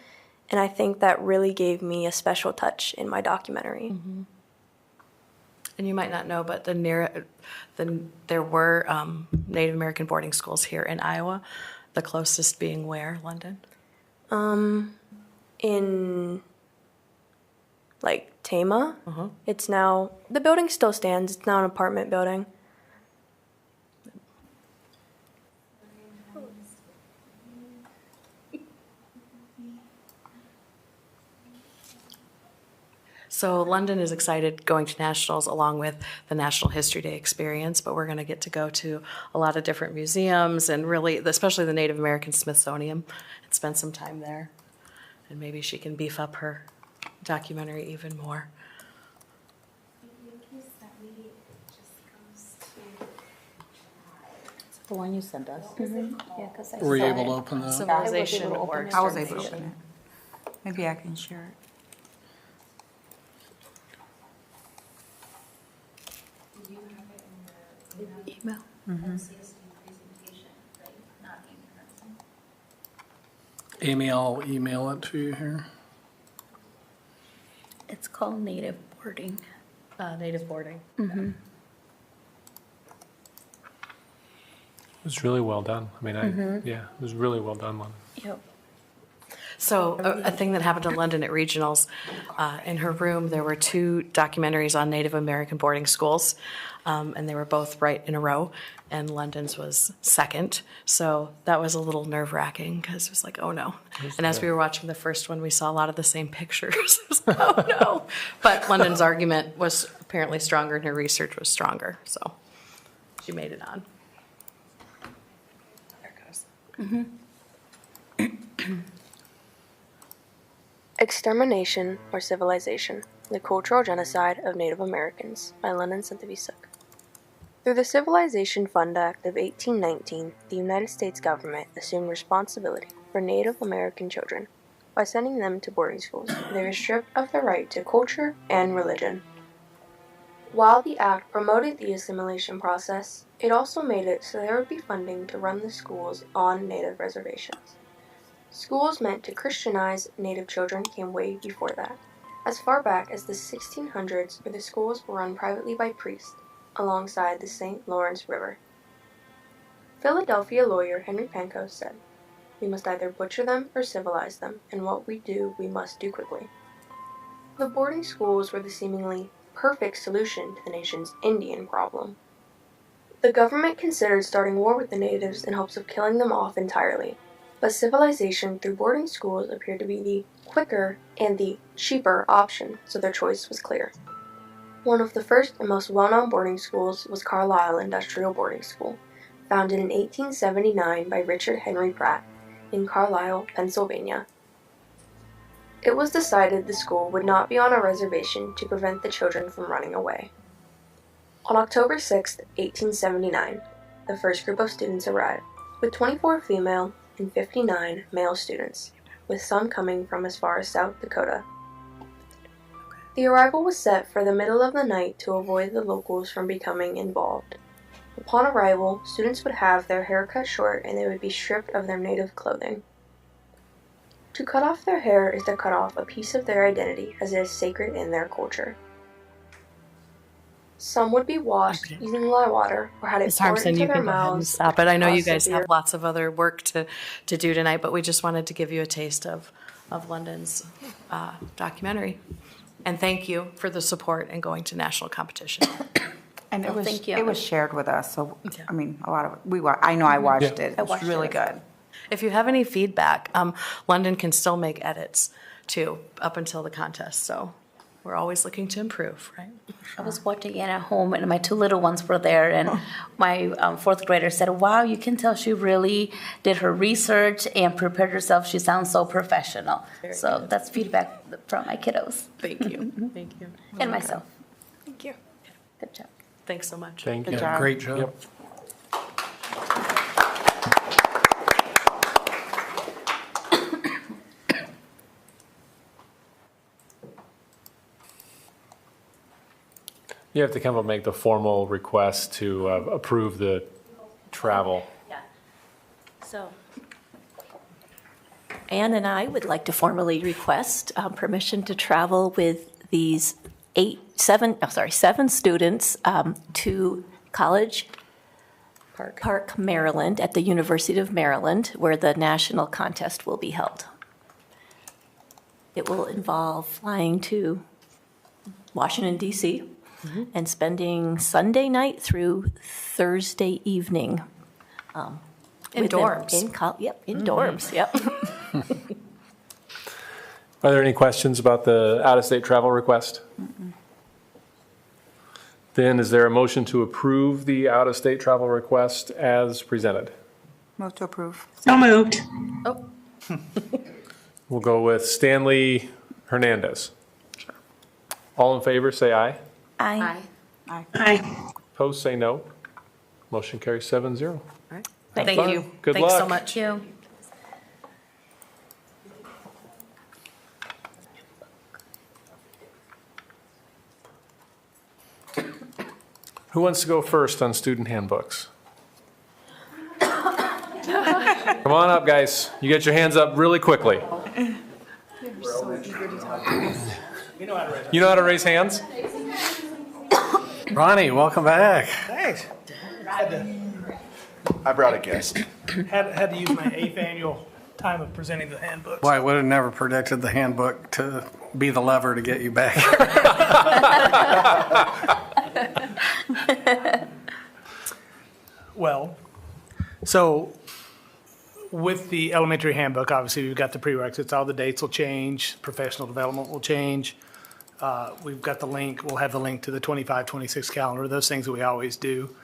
and I think that really gave me a special touch in my documentary. Mm-hmm. And you might not know, but there were Native American boarding schools here in Iowa, the closest being where, London? In like Tama, it's now, the building still stands, it's now an apartment building. So London is excited going to nationals along with the National History Day experience, but we're going to get to go to a lot of different museums and really, especially the Native American Smithsonian, and spend some time there. And maybe she can beef up her documentary even more. The one you sent us. Yeah, because I Were you saw able it. to open that? Civilization I or I was able to open it. Maybe I can share it. Email. Mhm. Amy, I'll email it to you here. It's called native boarding. Native boarding. Mm-hmm. It was really well done. I mean, yeah, it was really well done, London. Yep. So a thing that happened in London at regionals, in her room, there were 2 documentaries on Native American boarding schools, and they were both right in a row, and London's was second. So that was a little nerve-wracking because it was like, oh no. And as we were watching the first one, we saw a lot of the same pictures. It was like, oh no. But London's argument was apparently stronger and her research was stronger, so she made it on. There it goes. Mm-hmm. Extermination or Civilization, The Cultural Genocide of Native Americans by London Santavisuc. Through the Civilization Fund Act of 1819, the United States government assumed responsibility for Native American children. By sending them to boarding schools, they were stripped of their right to culture and religion. While the act promoted the assimilation process, it also made it so there would be funding to run the schools on Native reservations. Schools meant to Christianize Native children came way before that. As far back as the 1600s, where the schools were run privately by priests, alongside the St. Lawrence River. Philadelphia lawyer Henry Pankow said, "We must either butcher them or civilize them, and what we do, we must do quickly." The boarding schools were the seemingly perfect solution to the nation's Indian problem. The government considered starting war with the natives in hopes of killing them off entirely, but civilization through boarding schools appeared to be the quicker and the cheaper option, so their choice was clear. One of the first and most well-known boarding schools was Carlisle Industrial Boarding School, founded in 1879 by Richard Henry Pratt in Carlisle, Pennsylvania. It was decided the school would not be on a reservation to prevent the children from running away. On October 6, 1879, the first group of students arrived, with 24 female and 59 male students, with some coming from as far as South Dakota. The arrival was set for the middle of the night to avoid the locals from becoming involved. Upon arrival, students would have their hair cut short and they would be stripped of their native clothing. To cut off their hair is to cut off a piece of their identity, as it is sacred in their culture. Some would be washed using lye water or had it Ms. poured Harmson, into you their can go ahead and mouths. stop it. I know you cause guys severe- have lots of other work to do tonight, but we just wanted to give you a taste of London's documentary. And thank you for the support and going to national competition. And it Oh, was thank you. it was shared with us, so I mean, a lot of I know I watched Yeah. it. I It was watched really it. good. If you have any feedback, London can still make edits too up until the contest. So we're always looking to improve, right? I was watching it at home, and my 2 little ones were there, and my 4th grader said, "Wow, you can tell she really did her research and prepared herself. She sounds so professional." So that's feedback from my kiddos. Thank you. Thank you. And myself. Thank you. Good job. Thanks so much. Thank Good you. job. Great job. Yep. You have to come up and make the formal request to approve the travel. Yeah. So Anne and I would like to formally request permission to travel with these seven students to College Park, Maryland, at the University of Maryland, where the national contest will be held. It will involve flying to Washington, D.C., and spending Sunday night through Thursday evening. In with them dorms. In dorms, yep. Are there any questions about the out-of-state travel request? Then is there a motion to approve the out-of-state travel request as presented? Move to approve. So moved. Oh, We'll go with Stanley Hernandez. All in favor, say aye. Aye. Aye. Opposed, say no. Motion carries 7-0. thank fun. you. Good Thanks so luck. much. Thank you. Who wants to go first on student handbooks? Come on up, guys. You get your hands up really quickly. You know how to raise hands? Ronnie, welcome back. Thanks. I brought a guest. Had to use my 8th annual time of presenting the handbooks. Boy, I would have never predicted the handbook to be the lever to get you back. Well, so with the elementary handbook, obviously we've got the prerequisites. All the dates will change. Professional development will change. We've got the link. We'll have the link to the 25-26 calendar. Those things that we always do.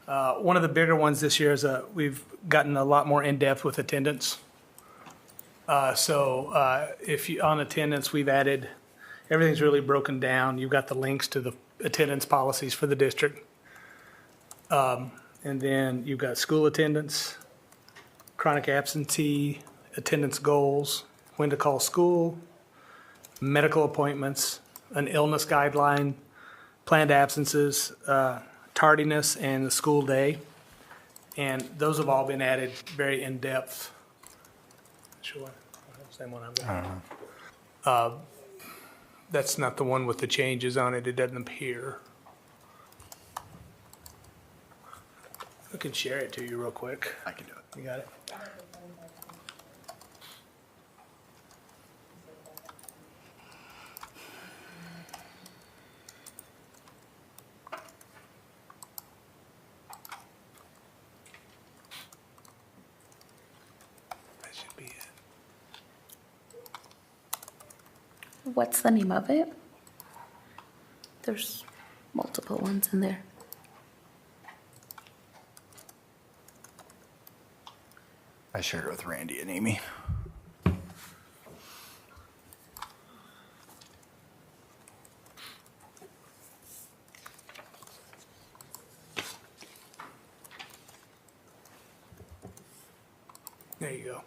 One of the bigger ones this year is we've gotten a lot more in-depth with attendance. If you on attendance, we've added, everything's really broken down. You've got the links to the attendance policies for the district. And then you've got school attendance, chronic absentee, attendance goals, when to call school, medical appointments, an illness guideline, planned absences, tardiness, and the school day. And those have all been added very in-depth. Sure, same one I've got. That's not the one with the changes on it. It doesn't appear. I can share it to you real quick. I can do it. You got it? That should be it. What's the name of it? There's multiple ones in there. I shared it with Randy and Amy. There you go.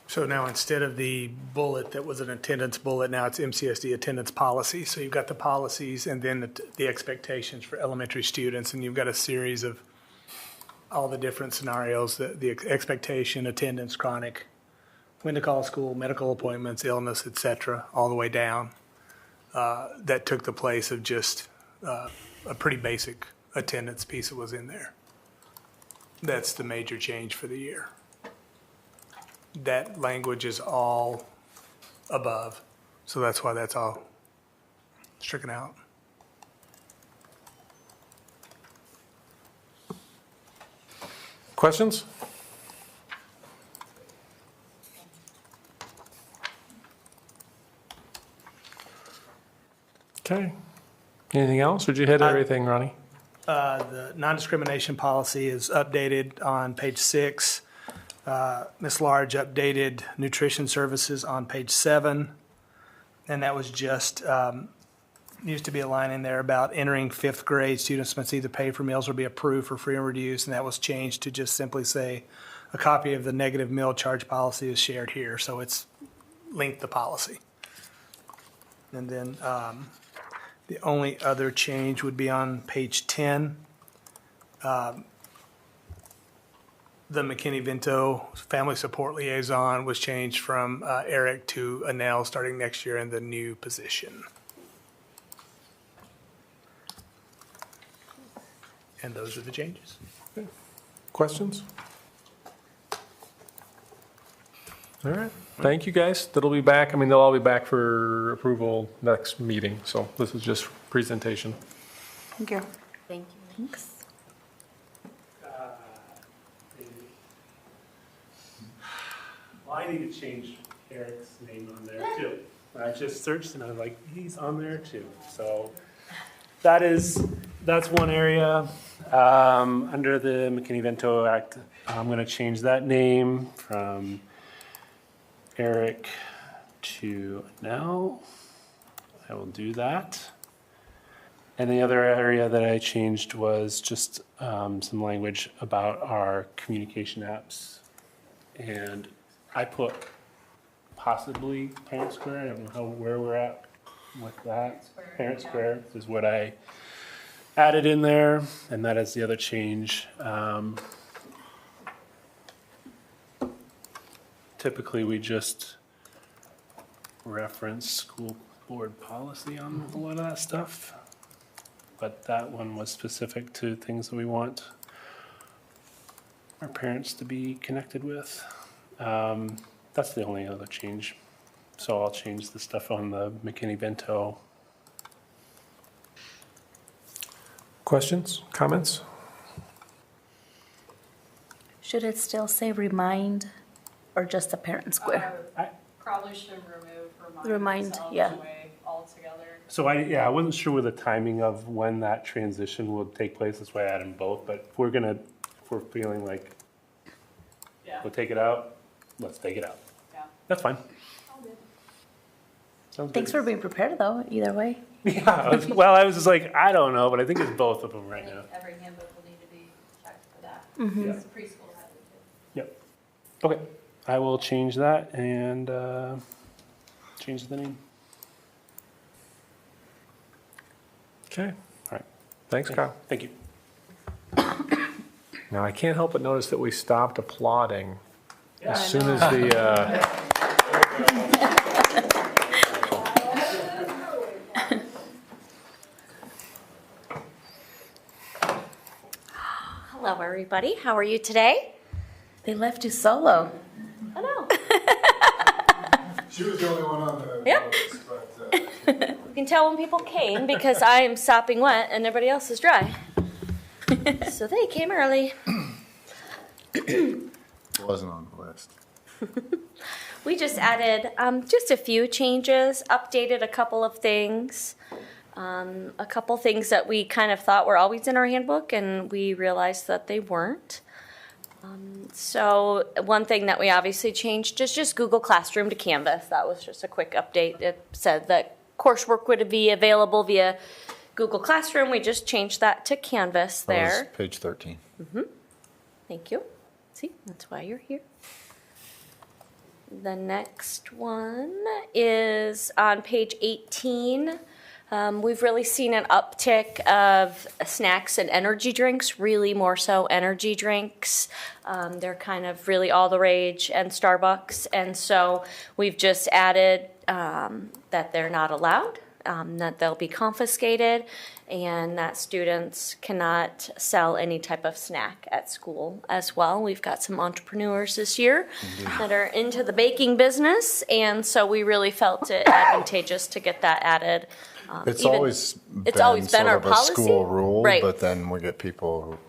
So now instead of the bullet that was an attendance bullet, now it's MCSD attendance policy. So you've got the policies and then the expectations for elementary students, and you've got a series of all the different scenarios, the expectation, attendance, chronic, when to call school, medical appointments, illness, et cetera, all the way down. That took the place of just a pretty basic attendance piece that was in there. That's the major change for the year. That language is all above, so that's why that's all stricken out. Questions? Okay. Anything else? Or did you hit everything, Ronnie? The non-discrimination policy is updated on page 6. Ms. Large updated nutrition services on page 7. And that was just, used to be a line in there about entering 5th grade, students must either pay for meals or be approved for free and reduced. And that was changed to just simply say, a copy of the negative meal charge policy is shared here. So it's linked the policy. And then the only other change would be on page 10. The McKinney-Vento Family Support Liaison was changed from Eric to Anel starting next year in the new position. And those are the changes. Questions? All right. Thank you, guys. That'll be back. I mean, they'll all be back for approval next meeting. So this is just presentation. Thank you. Thank you. Thanks. Well, I need to change Eric's name on there too. I just searched and I was like, he's on there too. So that's one area. Under the McKinney-Vento Act, I'm going to change that name from Eric to Nell. I will do that. And the other area that I changed was just some language about our communication apps. And I put possibly Parent Square. I don't know where we're at with that. Parent Square is what I added in there, and that is the other change. Typically, we just reference school board policy on a lot of that stuff, but that one was specific to things that we want our parents to be connected with. That's the only other change. So I'll change the stuff on the McKinney-Vento. Questions, comments? Should it still say remind or just the Parent Square? Probably should remove Remind, yeah. away altogether. So I wasn't sure with the timing of when that transition will take place. That's why I added them both. But if we're feeling like we'll take it out, let's take it out. Yeah. That's fine. Sounds Thanks good. for being prepared, though, either way. Yeah, I was just like, I don't know, but I think it's both of them right now. Every handbook will need to be checked for that. Mhm. Yeah. Preschool has it too. Yep. Okay, I will change that and change the name. Okay. All right. Thanks, Kyle. Thank you. Now, I can't help but notice that we stopped applauding as I soon know. as the. Hello, everybody. How are you today? They left you solo. I know. She was the only one on the Yep. notes, but You can tell when people came because I am sopping wet and everybody else is dry. So they came early. it wasn't on the list. We just added just a few changes, updated a couple of things. A couple things that we kind of thought were always in our handbook and we realized that they weren't. So one thing that we obviously changed is just Google Classroom to Canvas. That was just a quick update. It said that coursework would be available via Google Classroom. We just changed that to Canvas That was there. page 13. Thank you. See, that's why you're here. The next one is on page 18. We've really seen an uptick of snacks and energy drinks, really more so energy drinks. They're kind of really all the rage, and Starbucks. And so we've just added that they're not allowed, that they'll be confiscated, and that students cannot sell any type of snack at school as well. We've got some entrepreneurs this year that are into the baking business, and so we really felt it advantageous to get that added. It's Even- always it's always been sort our of a policy. school rule, Right. but then we get people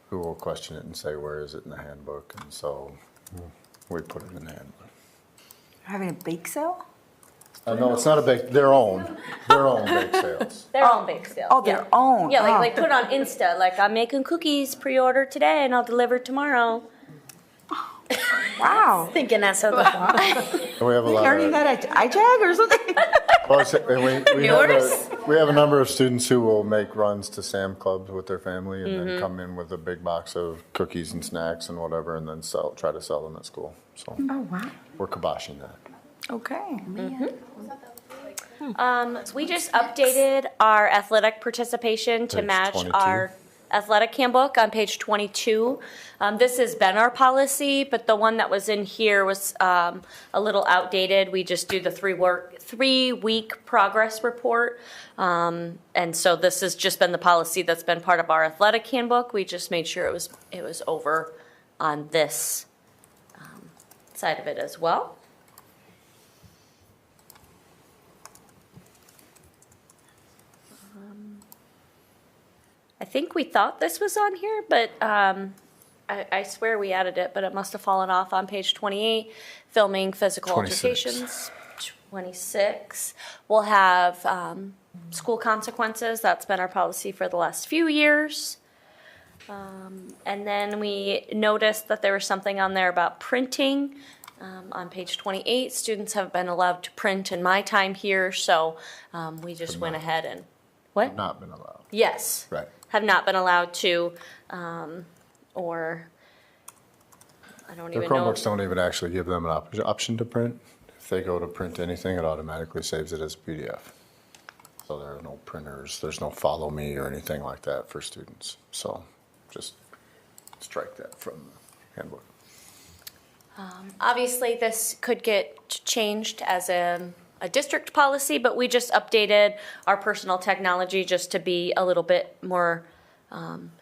who will question it and say, where is it in the handbook? And so we put it in the handbook. Having a bake sale? No, it's not a bake, their own bake sales. Their own bake sale. Oh, their own. Yeah, like Oh. they put on Insta, like I'm making cookies, pre-order today, and I'll deliver tomorrow. Wow. Thinking that's how the And we have a lot Learning of, that at iJag or something? and we Yours? have a number of students who will make runs to Sam Clubs with their family and then come in with a big box of cookies and snacks and whatever and then try to sell them at school. So Oh, wow. we're kiboshing that. Okay. We just updated our athletic participation to Page match 22. our athletic handbook on page 22. This has been our policy, but the one that was in here was a little outdated. We just do the 3-week progress report. And so this has just been the policy that's been part of our athletic handbook. We just made sure it was over on this side of it as well. I think we thought this was on here, but I swear we added it, but it must have fallen off on page 28. Filming physical 26. altercations. 26. We'll have school consequences. That's been our policy for the last few years. And then we noticed that there was something on there about printing. On page 28, students have been allowed to print in my time here, so we just went ahead and, what? Not been allowed. Yes. Right. Have not been allowed to, or I don't Their even know. Chromebooks don't even actually give them an option to print. If they go to print anything, it automatically saves it as a PDF. So there are no printers, there's no follow me or anything like that for students. So just strike that from the handbook. Obviously, this could get changed as a district policy, but we just updated our personal technology just to be a little bit more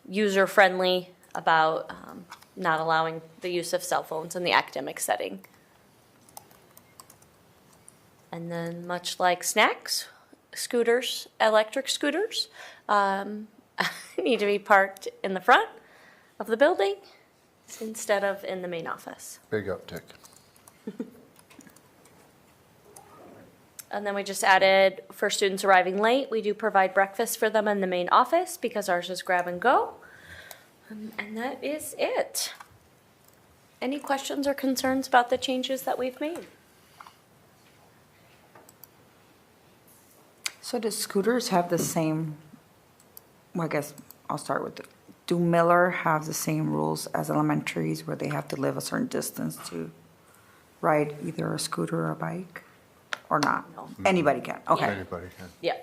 user-friendly about not allowing the use of cell phones in the academic setting. And then much like snacks, scooters, electric scooters, need to be parked in the front of the building instead of in the main office. Big uptick. And then we just added, for students arriving late, we do provide breakfast for them in the main office because ours is grab and go. And that is it. Any questions or concerns about the changes that we've made? So do scooters have the same, well, I guess I'll start with do Miller have the same rules as elementaries where they have to live a certain distance to ride either a scooter or a bike? Or not? No. Anybody can, okay. Anybody can. Yeah.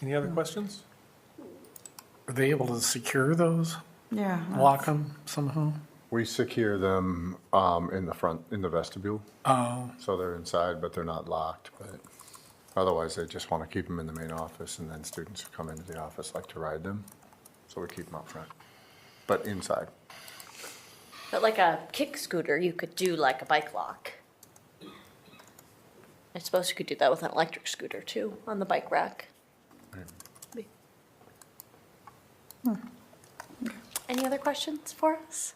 Any other questions? Are they able to secure those? Yeah. Lock them somehow? We secure them in the front, in the vestibule. Oh. So they're inside, but they're not locked. But otherwise, they just want to keep them in the main office, and then students who come into the office like to ride them. So we keep them out front, but inside. But like a kick scooter, you could do like a bike lock. I suppose you could do that with an electric scooter too, on the bike rack. Any other questions for us?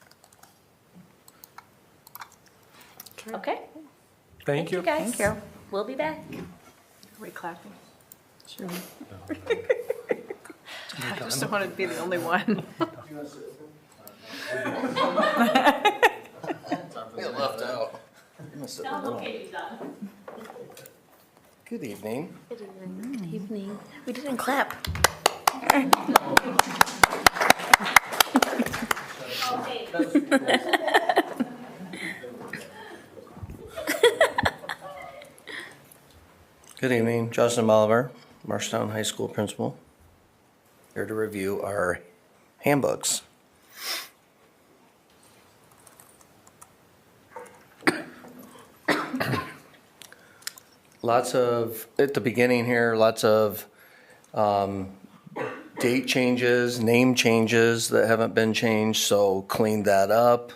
Okay. Thank you. Guys. Thank you. We'll be back. Are we clapping? Sure. I just don't want to be the only one. Feel left out. Good evening. Good evening. Good evening. We didn't clap. Good evening, Justin Oliver, Marshtown High School principal. Here to review our handbooks. Lots of, at the beginning here, lots of date changes, name changes that haven't been changed, so clean that up,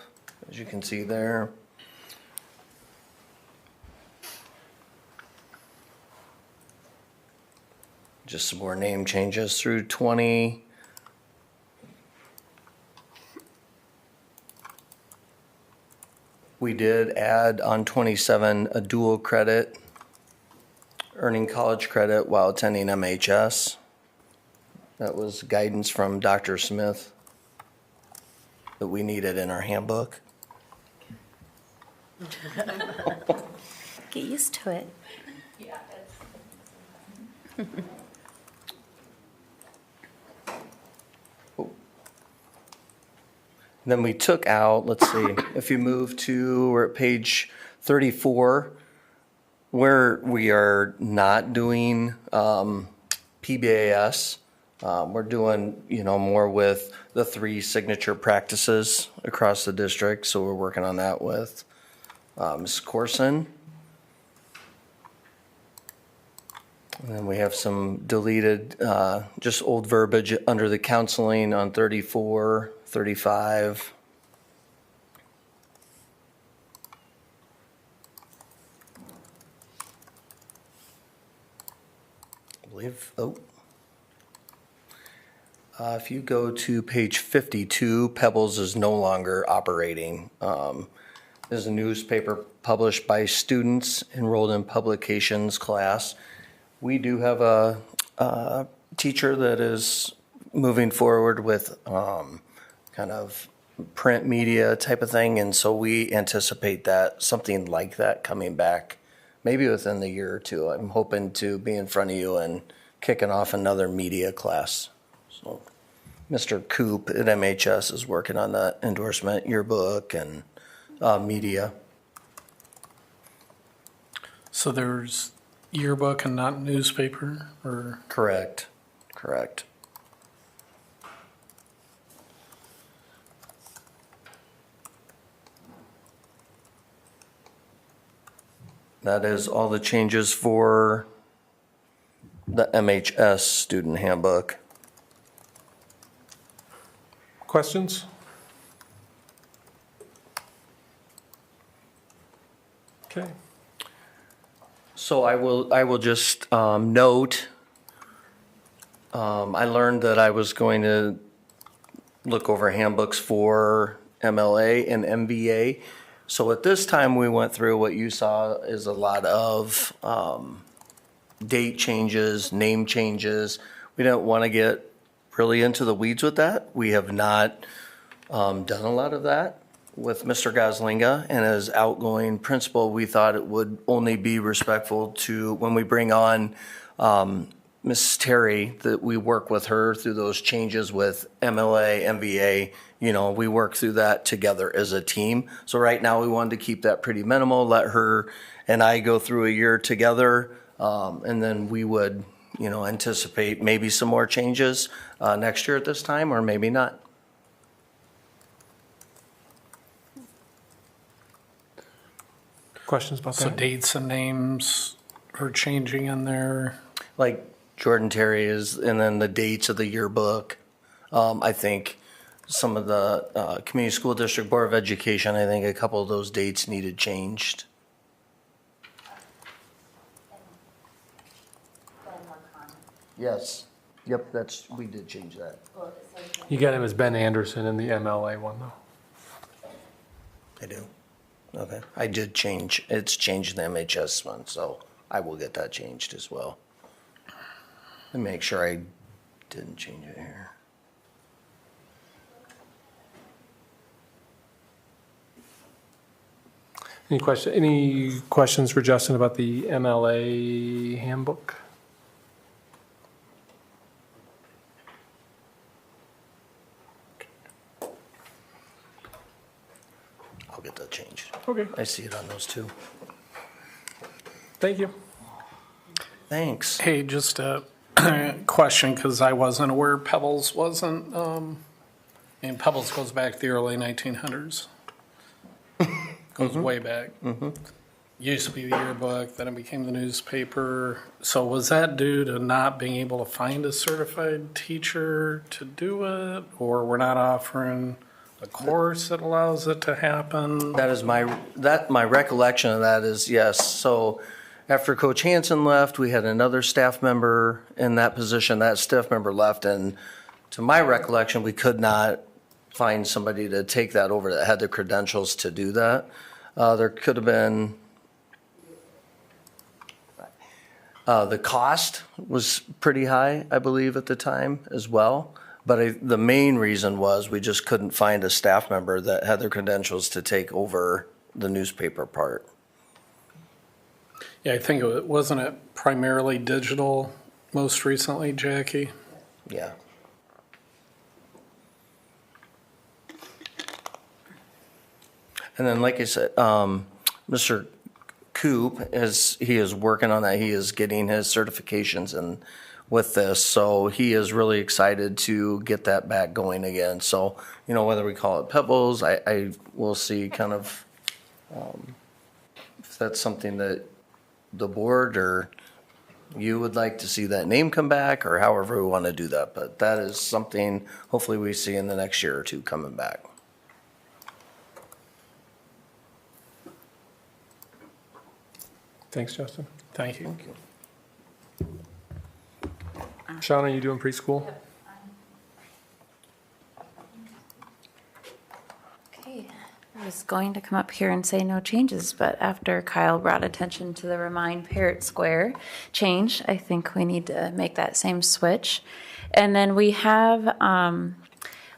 as you can see there. Just some more name changes through 20. We did add on 27 a dual credit, earning college credit while attending MHS. That was guidance from Dr. Smith that we needed in our handbook. Get used to it. Then we took out, let's see, if you move to, we're at page 34, where we are not doing PBAS. We're doing, more with the 3 signature practices across the district. So we're working on that with Ms. Corson. And then we have some deleted, just old verbiage under the counseling on 34, 35. I believe, if you go to page 52, Pebbles is no longer operating. There's a newspaper published by students enrolled in publications class. We do have a teacher that is moving forward with kind of print media type of thing, and so we anticipate that something like that coming back maybe within the year or two. I'm hoping to be in front of you and kicking off another media class. So Mr. Coop at MHS is working on that endorsement, yearbook, and media. So there's yearbook and not newspaper, or? Correct. That is all the changes for the MHS student handbook. Questions? Okay. So I will just note, I learned that I was going to look over handbooks for MLA and MVA. So at this time, we went through what you saw is a lot of date changes, name changes. We don't want to get really into the weeds with that. We have not done a lot of that with Mr. Goslinga, and as outgoing principal, we thought it would only be respectful to, when we bring on Ms. Terry, that we work with her through those changes with MLA, MVA. We work through that together as a team. So right now, we wanted to keep that pretty minimal, let her and I go through a year together, and then we would, anticipate maybe some more changes next year at this time, or maybe not. Questions about So that? dates and names are changing in there. Like Jordan Terry is, and then the dates of the yearbook. I think some of the Community School District Board of Education, I think a couple of those dates needed changed. Yes. Yep, we did change that. You got him as Ben Anderson in the MLA one, though. I do. Okay. I did change. It's changed in the MHS one, so I will get that changed as well. Let me make sure I didn't change it here. Any questions for Justin about the MLA handbook? I'll get that changed. Okay. I see it on those two. Thank you. Thanks. Hey, just a question, because I wasn't aware Pebbles wasn't, and Pebbles goes back to the early 1900s. Goes way back. Used to be the yearbook, then it became the newspaper. So was that due to not being able to find a certified teacher to do it? Or we're not offering a course that allows it to happen? That is my recollection of that is yes. So after Coach Hansen left, we had another staff member in that position. That staff member left, and to my recollection, we could not find somebody to take that over that had the credentials to do that. There could have been, the cost was pretty high, I believe, at the time as well. But the main reason was we just couldn't find a staff member that had the credentials to take over the newspaper part. Yeah, I think wasn't it primarily digital most recently, Jackie? Yeah. And then, like I said, Mr. Coop, he is working on that. He is getting his certifications and with this, so he is really excited to get that back going again. So, whether we call it Pebbles, I will see kind of if that's something that the board or you would like to see that name come back, or however we want to do that. But that is something hopefully we see in the next year or two coming back. Thanks, Justin. Thank you. Sean, are you doing preschool? Okay, I was going to come up here and say no changes, but after Kyle brought attention to the Remind Parrot Square change, I think we need to make that same switch. And then we have,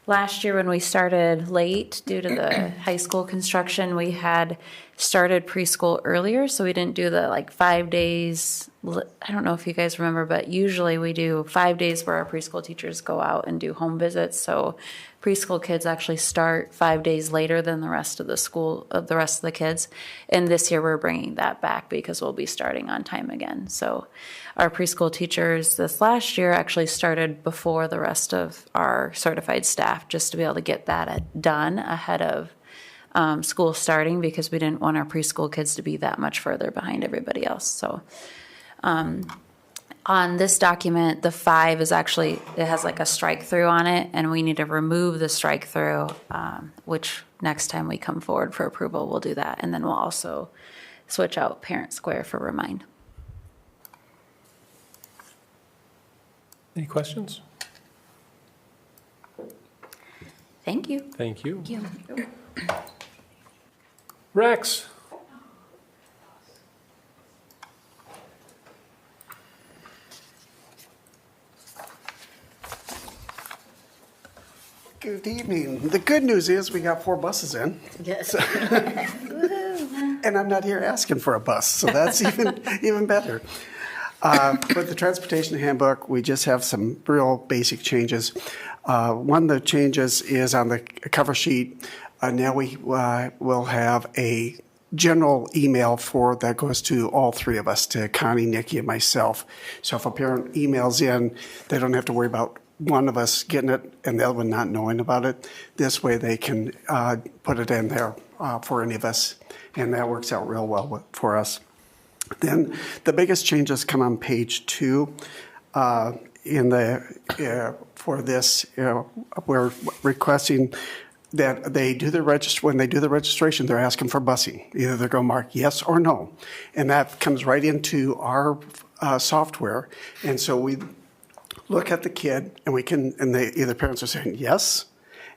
last year when we started late due to the high school construction, we had started preschool earlier, so we didn't do the 5 days. I don't know if you guys remember, but usually we do 5 days where our preschool teachers go out and do home visits. So preschool kids actually start 5 days later than the rest of the kids. And this year we're bringing that back because we'll be starting on time again. So our preschool teachers this last year actually started before the rest of our certified staff, just to be able to get that done ahead of school starting, because we didn't want our preschool kids to be that much further behind everybody else. So on this document, the 5 is actually, it has a strike through on it, and we need to remove the strike through, which next time we come forward for approval, we'll do that. And then we'll also switch out Parent Square for Remind. Any questions? Thank you. Thank you. Thank you. Rex? Good evening. The good news is we got 4 buses in. Yes. And I'm not here asking for a bus, so that's even better. With the transportation handbook, we just have some real basic changes. One of the changes is on the cover sheet. Now we will have a general email that goes to all 3 of us, to Connie, Nikki, and myself. So if a parent emails in, they don't have to worry about one of us getting it and the other one not knowing about it. This way they can put it in there for any of us, and that works out real well for us. Then the biggest changes come on page 2. For this, we're requesting that when they do the registration, they're asking for busing. Either they're going to mark yes or no, and that comes right into our software. And so we look at the kid, and either parents are saying yes,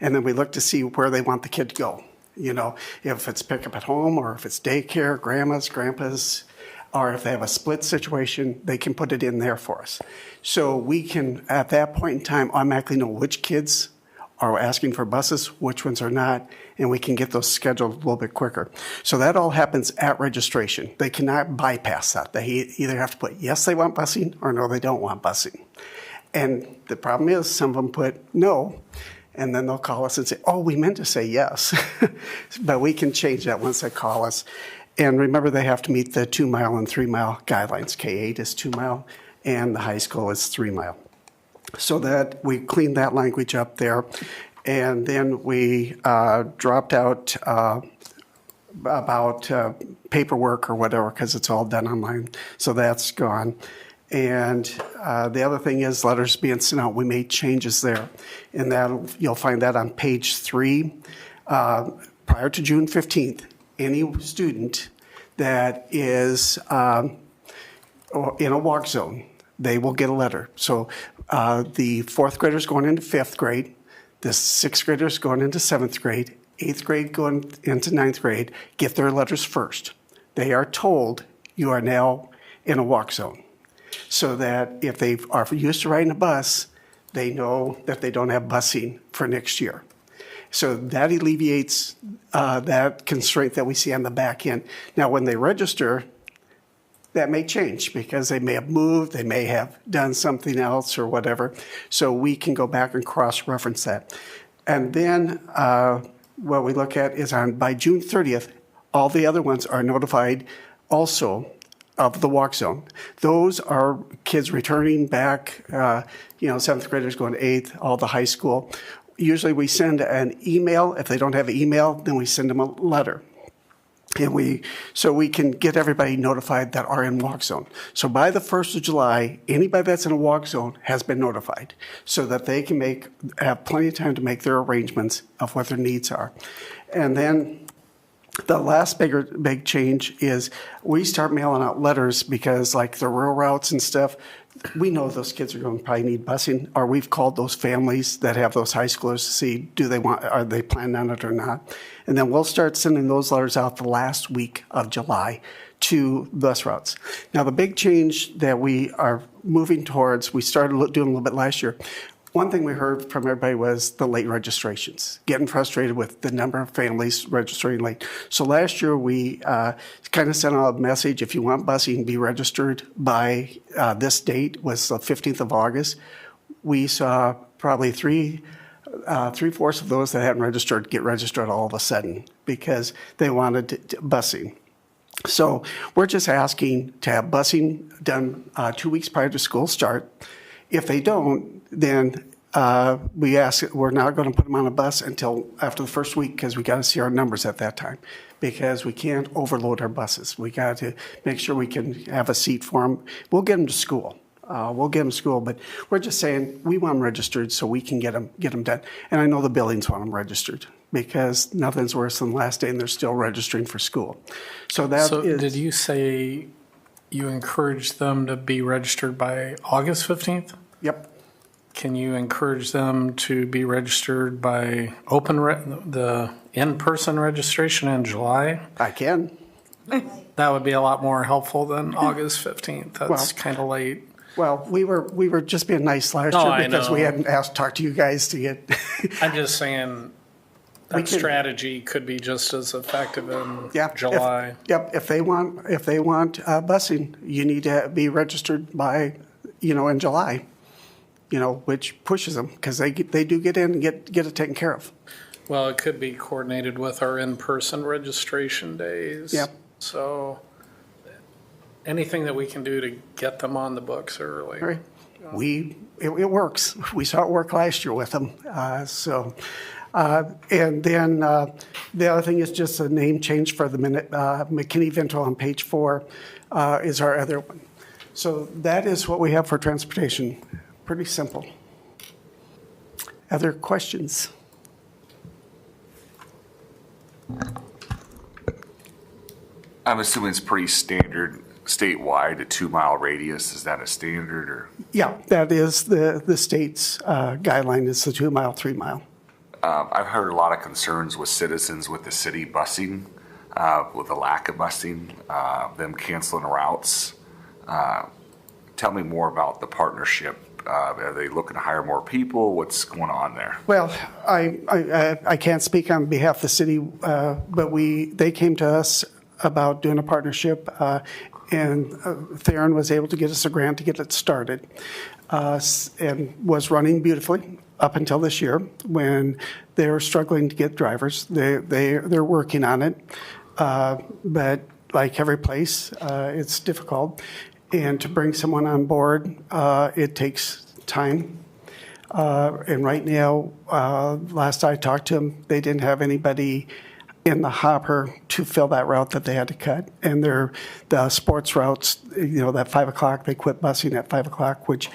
and then we look to see where they want the kid to go. If it's pickup at home, or if it's daycare, grandma's, grandpa's, or if they have a split situation, they can put it in there for us. So we can, at that point in time, automatically know which kids are asking for buses, which ones are not, and we can get those scheduled a little bit quicker. So that all happens at registration. They cannot bypass that. They either have to put yes, they want busing, or no, they don't want busing. And the problem is some of them put no, and then they'll call us and say, oh, we meant to say yes. But we can change that once they call us. And remember, they have to meet the 2-mile and 3-mile guidelines. K-8 is 2-mile, and the high school is 3-mile. So that we cleaned that language up there. And then we dropped out about paperwork or whatever, because it's all done online. So that's gone. And the other thing is letters being sent out. We made changes there. And you'll find that on page 3. Prior to June 15th, any student that is in a walk zone, they will get a letter. So the 4th graders going into 5th grade, the 6th graders going into 7th grade, 8th grade going into 9th grade, get their letters first. They are told you are now in a walk zone, so that if they are used to riding a bus, they know that they don't have busing for next year. So that alleviates that constraint that we see on the back end. Now, when they register, that may change because they may have moved, they may have done something else or whatever. So we can go back and cross-reference that. And then what we look at is by June 30th, all the other ones are notified also of the walk zone. Those are kids returning back, seventh graders going to eighth, all the high school. Usually we send an email. If they don't have an email, then we send them a letter. So we can get everybody notified that are in walk zone. So by the 1st of July, anybody that's in a walk zone has been notified so that they can have plenty of time to make their arrangements of what their needs are. And then the last big change is we start mailing out letters because like the rural routes and stuff, we know those kids are going to probably need busing, or we've called those families that have those high schoolers to see, are they planning on it or not? And then we'll start sending those letters out the last week of July to bus routes. Now, the big change that we are moving towards, we started doing a little bit last year. One thing we heard from everybody was the late registrations, getting frustrated with the number of families registering late. So last year we kind of sent out a message, if you want busing, be registered by this date, was the 15th of August. We saw probably three-fourths of those that hadn't registered get registered all of a sudden because they wanted busing. So we're just asking to have busing done 2 weeks prior to school start. If they don't, then we're not going to put them on a bus until after the first week because we got to see our numbers at that time because we can't overload our buses. We got to make sure we can have a seat for them. We'll get them to school. But we're just saying we want them registered so we can get them done. And I know the buildings want them registered because nothing's worse than the last day and they're still registering for school. So did you say you encourage them to be registered by August 15th? Yep. Can you encourage them to be registered by the in-person registration in July? I can. That would be a lot more helpful than August 15th. That's kind of late. Well, we were just being nice last year because we hadn't talked to you guys to get. I'm just saying that strategy could be just as effective in July. If they want busing, you need to be registered by, in July. Which pushes them because they do get in and get it taken care of. Well, it could be coordinated with our in-person registration days. Yep. So anything that we can do to get them on the books early. Right. It works. We saw it work last year with them. And then the other thing is just a name change for the minute. McKinney-Vento on page 4 is our other one. So that is what we have for transportation. Pretty simple. Other questions? I'm assuming it's pretty standard statewide, a 2-mile radius. Is that a standard or? Yeah, that is the state's guideline is the 2 mile, 3 mile. I've heard a lot of concerns with citizens with the city busing, with the lack of busing, them canceling routes. Tell me more about the partnership. Are they looking to hire more people? What's going on there? Well, I can't speak on behalf of the city, but they came to us about doing a partnership, and Theron was able to get us a grant to get it started, and was running beautifully up until this year when they were struggling to get drivers. They're working on it, but like every place, it's difficult. And to bring someone on board, it takes time. And right now, last I talked to them, they didn't have anybody in the hopper to fill that route that they had to cut. And the sports routes, that 5 o'clock, they quit busing at 5 o'clock, which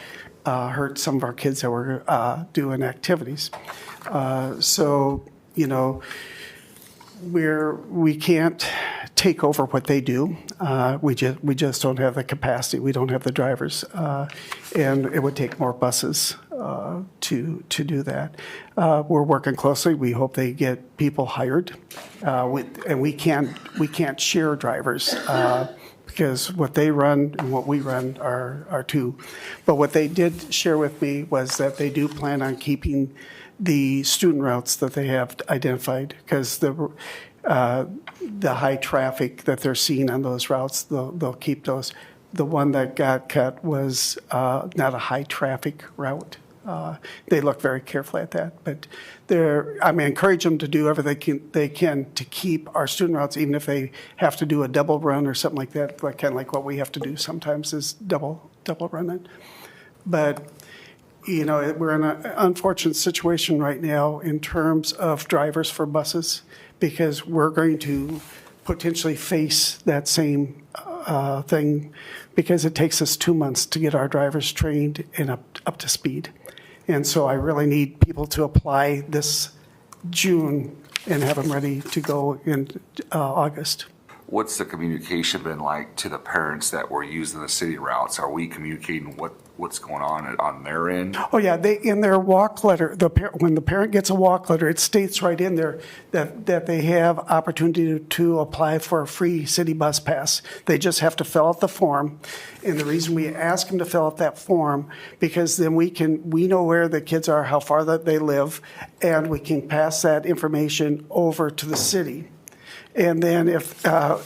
hurt some of our kids that were doing activities. We can't take over what they do. We just don't have the capacity. We don't have the drivers, and it would take more buses to do that. We're working closely. We hope they get people hired, and we can't share drivers. Because what they run and what we run are two. But what they did share with me was that they do plan on keeping the student routes that they have identified, because the high traffic that they're seeing on those routes, they'll keep those. The one that got cut was not a high traffic route. They look very carefully at that. But I encourage them to do everything they can to keep our student routes, even if they have to do a double run or something like that, kind of like what we have to do sometimes is double run it. But we're in an unfortunate situation right now in terms of drivers for buses, because we're going to potentially face that same thing, because it takes us 2 months to get our drivers trained and up to speed. And so I really need people to apply this June and have them ready to go in August. What's the communication been like to the parents that were using the city routes? Are we communicating what's going on their end? Oh yeah, in their walk letter, when the parent gets a walk letter, it states right in there that they have opportunity to apply for a free city bus pass. They just have to fill out the form. And the reason we ask them to fill out that form, because then we know where the kids are, how far that they live, and we can pass that information over to the city. And then if a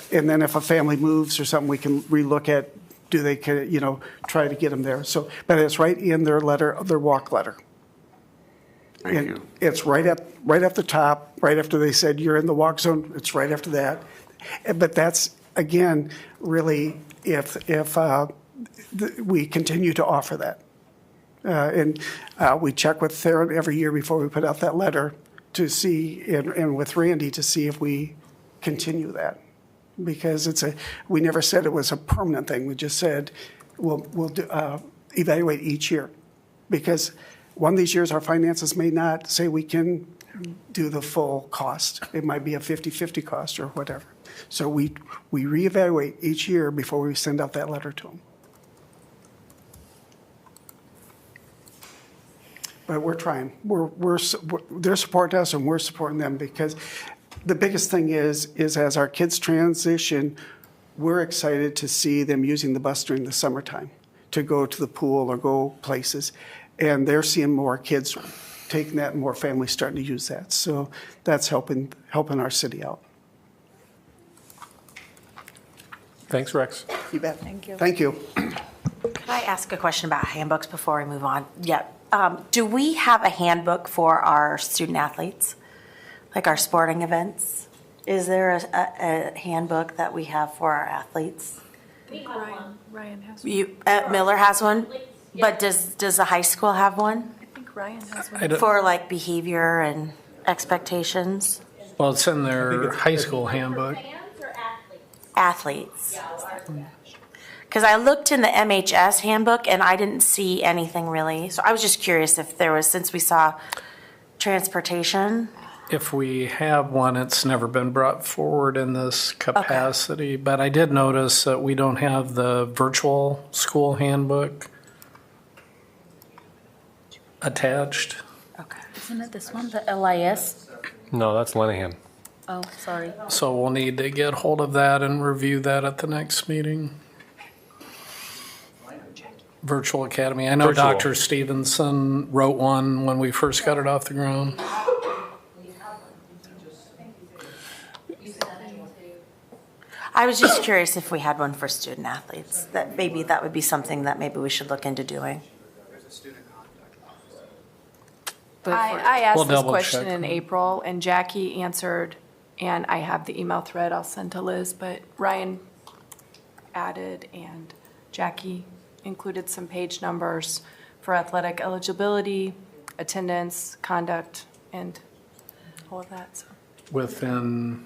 family moves or something, we can relook at, do they try to get them there. So, but it's right in their letter, their walk letter. Thank you. It's right at the top, right after they said you're in the walk zone. It's right after that. But that's again really if we continue to offer that, and we check with Theron every year before we put out that letter to see, and with Randy to see if we continue that, because we never said it was a permanent thing. We just said we'll evaluate each year, because one of these years our finances may not say we can do the full cost. It might be a 50-50 cost or whatever. So we reevaluate each year before we send out that letter to them. But we're trying. They're supporting us and we're supporting them, because the biggest thing is as our kids transition, we're excited to see them using the bus during the summertime to go to the pool or go places. And they're seeing more kids taking that and more families starting to use that. So that's helping our city out. Thanks, Rex. You bet. Thank you. Thank you. Could I ask a question about handbooks before we move on? Yeah. Do we have a handbook for our student athletes, like our sporting events? Is there a handbook that we have for our athletes? Ryan has one. Miller has one, but does the high school have one? I think Ryan has one. For like behavior and expectations? Well, it's in their high school handbook. Athletes. Because I looked in the MHS handbook and I didn't see anything really. So I was just curious if there was, since we saw transportation. If we have one, it's never been brought forward in this capacity. But I did notice that we don't have the virtual school handbook attached. Okay. Isn't it this one, the LIS? No, that's Lenahan. Oh, sorry. So we'll need to get hold of that and review that at the next meeting. Virtual Academy. I know Virtual. Dr. Stevenson wrote one when we first got it off the ground. I was just curious if we had one for student athletes. That maybe that would be something that maybe we should look into doing. I asked We'll this double question check. in April, and Jackie answered, and I have the email thread I'll send to Liz, but Ryan added and Jackie included some page numbers for athletic eligibility, attendance, conduct, and all of that, so. Within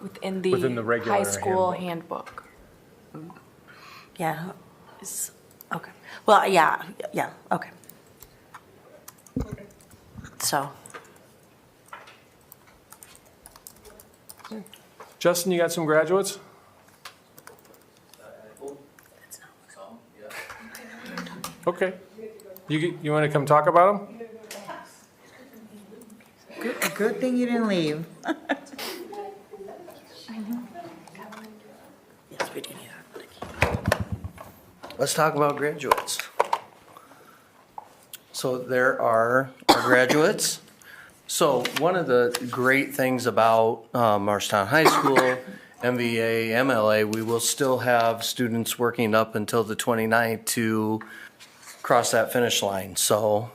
Within the the regular high school handbook. Yeah. Okay. Well, yeah. Okay. So. Justin, you got some graduates? Okay. You want to come talk about them? Good thing you didn't leave. Yes, we do need that. Let's talk about graduates. So there are our graduates. So one of the great things about Marshtown High School, MVA, MLA, we will still have students working up until the 29th to cross that finish line. So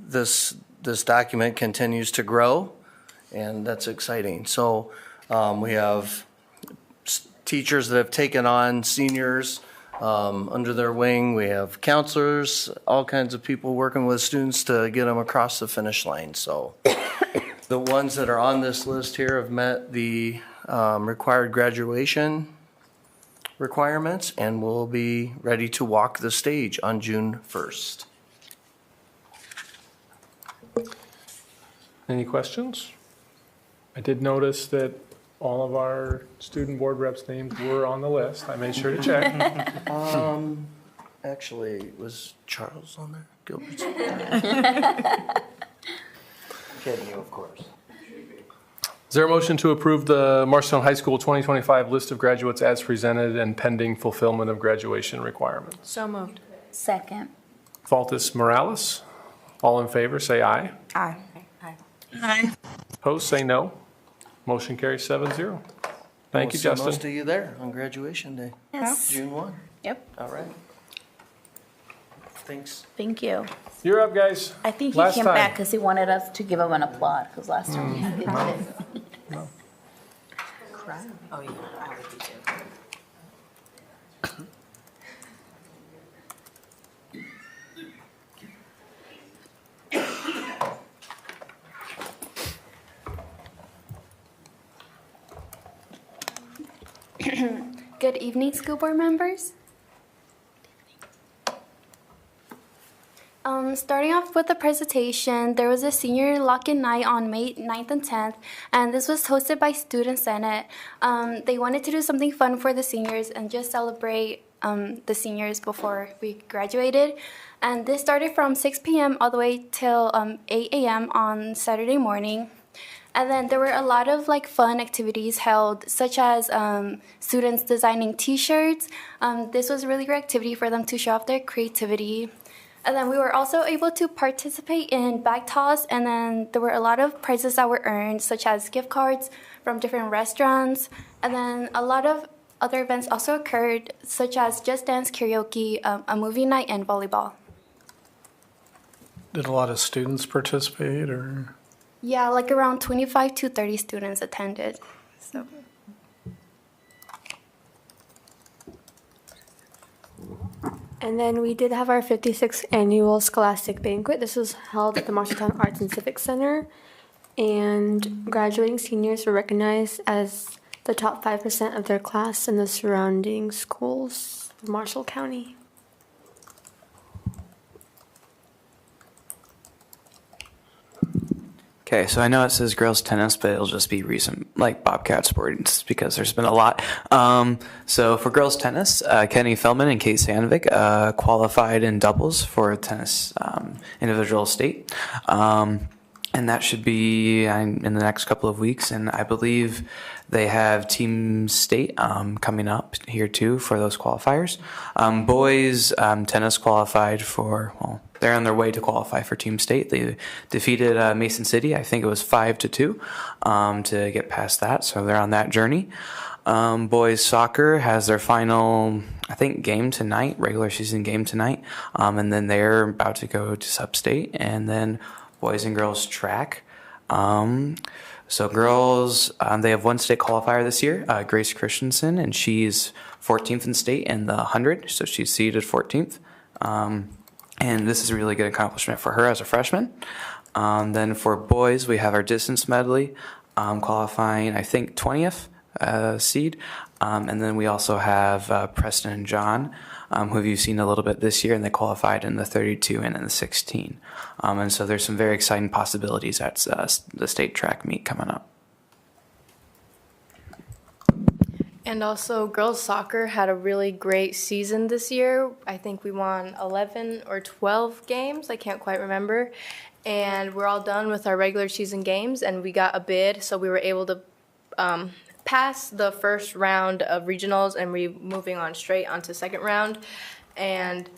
this document continues to grow, and that's exciting. So we have teachers that have taken on seniors under their wing. We have counselors, all kinds of people working with students to get them across the finish line. So the ones that are on this list here have met the required graduation requirements and will be ready to walk the stage on June 1st. Any questions? I did notice that all of our student board reps' names were on the list. I made sure to check. Actually, was Charles on there? Gilbert? Kidding you, of course. Is there a motion to approve the Marshalltown High School 2025 list of graduates as presented and pending fulfillment of graduation requirements? So moved. Second. Faltis Morales. All in favor, say aye. Aye. Aye. Opposed, say no. Motion carries 7-0. Thank you, We'll see most Justin. of you there on graduation day. Yes. June 1. Yep. All right. Thanks. Thank you. You're up, guys. I think he Last came time. back because he wanted us to give him an applaud because last time he didn't. Oh, yeah, I would be too. Good evening, school board members. Starting off with the presentation, there was a senior lock-in night on May 9th and 10th, and this was hosted by Student Senate. They wanted to do something fun for the seniors and just celebrate the seniors before we graduated. And this started from 6 p.m. all the way till 8 a.m. on Saturday morning. And then there were a lot of fun activities held, such as students designing T-shirts. This was a really great activity for them to show off their creativity. And then we were also able to participate in bag toss, and then there were a lot of prizes that were earned, such as gift cards from different restaurants. And then a lot of other events also occurred, such as Just Dance karaoke, a movie night, and volleyball. Did a lot of students participate, or? Yeah, around 25 to 30 students attended. So. And then we did have our 56th annual Scholastic Banquet. This was held at the Marshalltown Arts and Civic Center. And graduating seniors were recognized as the top 5% of their class in the surrounding schools of Marshall County. Okay, so I know it says girls tennis, but it'll just be recent, Bobcat sports, because there's been a lot. So for girls tennis, Kenny Feldman and Kate Sandvik qualified in doubles for tennis individual state. And that should be in the next couple of weeks. And I believe they have team state coming up here too for those qualifiers. Boys tennis qualified for, they're on their way to qualify for team state. They defeated Mason City, I think it was 5-2, to get past that. So they're on that journey. Boys soccer has their final, I think, game tonight, regular season game tonight. And then they're about to go to sub-state. And then boys and girls track. So girls, they have one state qualifier this year, Grace Christensen, and she's 14th in state in the 100, so she's seeded 14th. And this is a really good accomplishment for her as a freshman. Then for boys, we have our distance medley qualifying, I think, 20th seed. And then we also have Preston and John, who you've seen a little bit this year, and they qualified in the 32 and in the 16. And so there's some very exciting possibilities at the state track meet coming up. And also, girls soccer had a really great season this year. I think we won 11 or 12 games. I can't quite remember. And we're all done with our regular season games, and we got a bid, so we were able to pass the first round of regionals, and we're moving on straight onto second round. And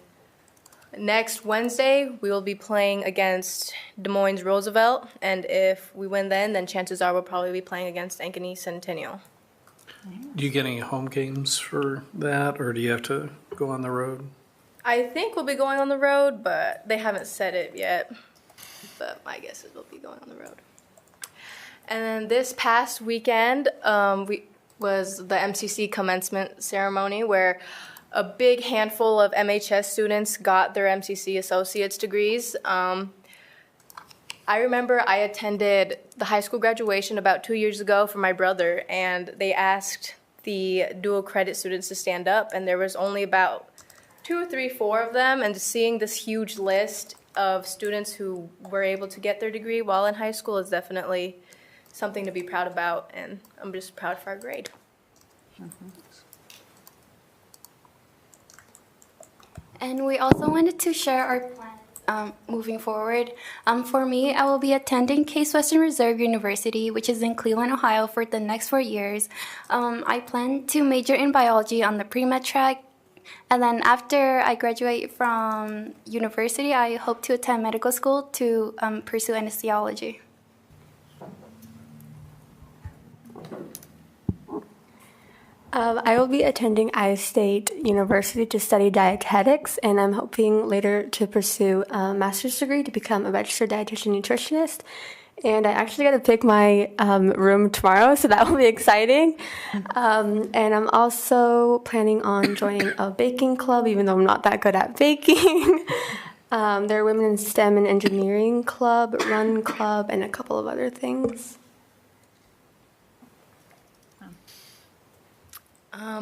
next Wednesday, we will be playing against Des Moines Roosevelt, and if we win then chances are we'll probably be playing against Ankeny Centennial. Do you get any home games for that, or do you have to go on the road? I think we'll be going on the road, but they haven't said it yet. But my guess is we'll be going on the road. And then this past weekend was the MCC commencement ceremony where a big handful of MHS students got their MCC associate's degrees. I remember I attended the high school graduation about 2 years ago for my brother, and they asked the dual credit students to stand up, and there was only about 2, 3, 4 of them, and seeing this huge list of students who were able to get their degree while in high school is definitely something to be proud about, and I'm just proud for our grade. And we also wanted to share our plans moving forward. For me, I will be attending Case Western Reserve University, which is in Cleveland, Ohio, for the next 4 years. I plan to major in biology on the pre-med track. And then after I graduate from university, I hope to attend medical school to pursue anesthesiology. I will be attending Iowa State University to study dietetics, and I'm hoping later to pursue a master's degree to become a registered dietitian nutritionist. And I actually got to pick my room tomorrow, so that will be exciting. And I'm also planning on joining a baking club, even though I'm not that good at baking. There are Women in STEM and Engineering Club, Run Club, and a couple of other things.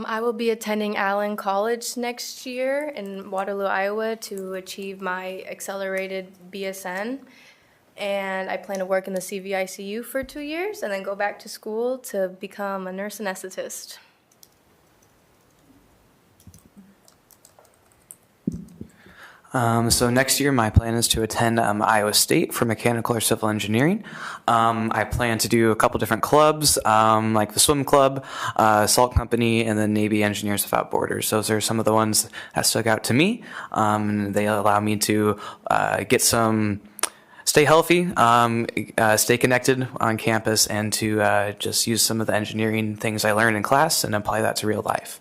I will be attending Allen College next year in Waterloo, Iowa to achieve my accelerated BSN. And I plan to work in the CVICU for 2 years and then go back to school to become a nurse anesthetist. So next year, my plan is to attend Iowa State for mechanical or civil engineering. I plan to do a couple different clubs, like the swim club, salt company, and the Navy Engineers Without Borders. Those are some of the ones that stuck out to me. They allow me to stay healthy, stay connected on campus, and to just use some of the engineering things I learned in class and apply that to real life.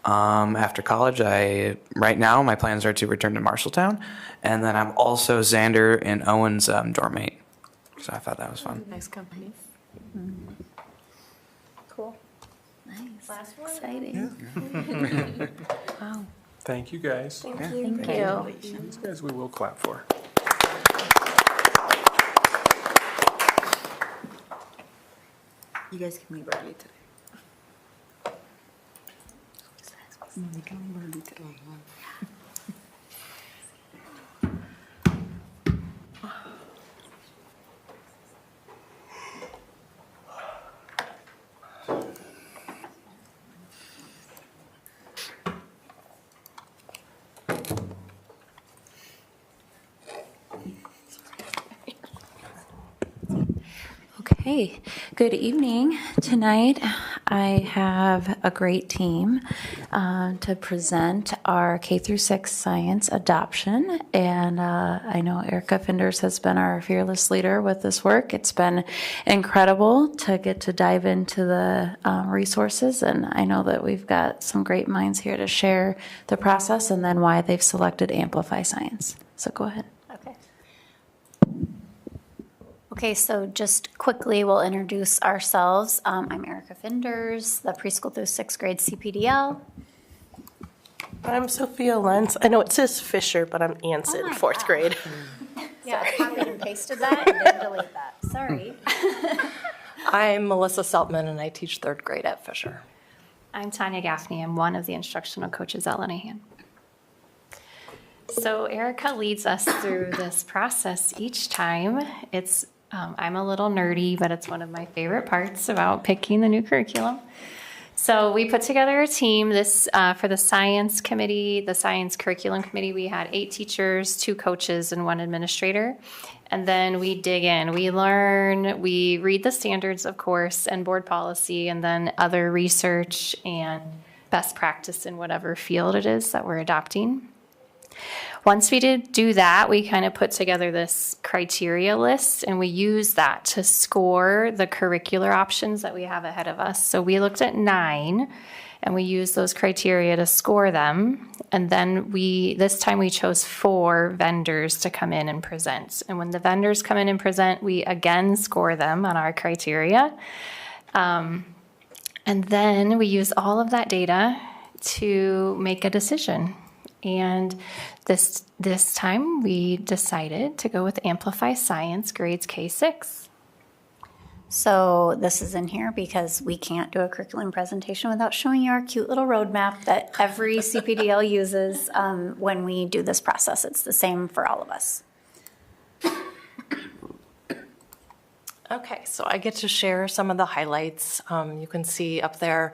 After college, right now my plans are to return to Marshalltown, and then I'm also Xander and Owen's dorm mate. So I thought that was fun. Nice company. Cool. Nice. Last one. Exciting. Wow. Thank you, guys. Thank you. you. Thank you. These guys we will clap for. You guys can leave early today. No, we can leave early today. Okay, good evening. Tonight I have a great team to present our K through 6 science adoption, and I know Erica Finders has been our fearless leader with this work. It's been incredible to get to dive into the resources, and I know that we've got some great minds here to share the process and then why they've selected Amplify Science. So go ahead. Okay, so just quickly, we'll introduce ourselves. I'm Erica Finders, the preschool through 6th grade CPDL. I'm Sophia Lentz. I know it says Fisher, but I'm Anson, 4th grade. Yeah, I copied and pasted that and didn't delete that. Sorry. I'm Melissa Seltman, and I teach 3rd grade at Fisher. I'm Tanya Gaffney. I'm one of the instructional coaches at Lenahan. So Erica leads us through this process each time. I'm a little nerdy, but it's one of my favorite parts about picking the new curriculum. So we put together a team for the science committee, the science curriculum committee. We had 8 teachers, 2 coaches, and 1 administrator. And then we dig in, we learn, we read the standards, of course, and board policy, and then other research and best practice in whatever field it is that we're adopting. Once we did do that, we kind of put together this criteria list, and we use that to score the curricular options that we have ahead of us. So we looked at 9, and we used those criteria to score them. And then this time we chose 4 vendors to come in and present. And when the vendors come in and present, we again score them on our criteria. And then we use all of that data to make a decision. And this time we decided to go with Amplify Science grades K-6. So this is in here because we can't do a curriculum presentation without showing you our cute little roadmap that every CPDL uses when we do this process. It's the same for all of us. Okay, so I get to share some of the highlights. You can see up there,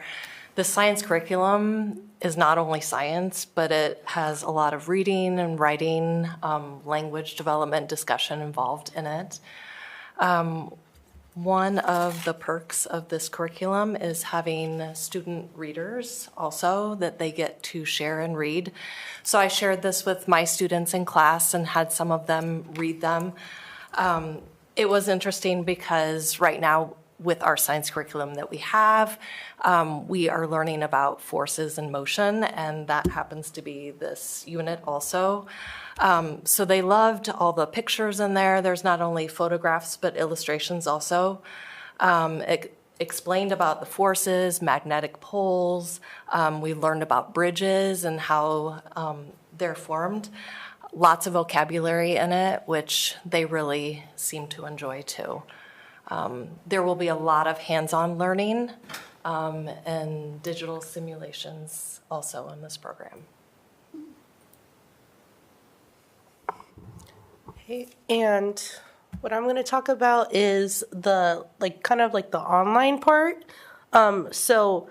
the science curriculum is not only science, but it has a lot of reading and writing, language development, discussion involved in it. One of the perks of this curriculum is having student readers also that they get to share and read. So I shared this with my students in class and had some of them read them. It was interesting because right now with our science curriculum that we have, we are learning about forces in motion, and that happens to be this unit also. So they loved all the pictures in there. There's not only photographs, but illustrations also. It explained about the forces, magnetic poles. We learned about bridges and how they're formed. Lots of vocabulary in it, which they really seem to enjoy too. There will be a lot of hands-on learning and digital simulations also in this program. Okay, and what I'm going to talk about is the kind of the online part. So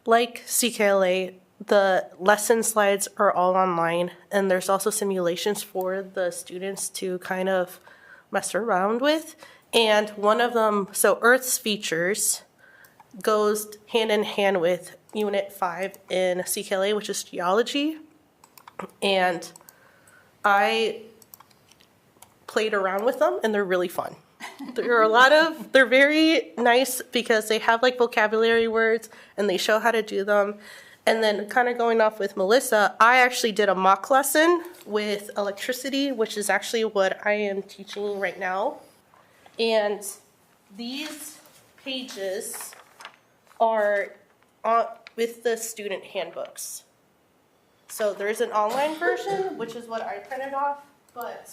like CKLA, the lesson slides are all online, and there's also simulations for the students to kind of mess around with. And one of them, so Earth's features, goes hand in hand with Unit 5 in CKLA, which is geology. And I played around with them, and they're really fun. They're very nice because they have vocabulary words, and they show how to do them. And then kind of going off with Melissa, I actually did a mock lesson with electricity, which is actually what I am teaching right now. And these pages are with the student handbooks. So there's an online version, which is what I printed off, but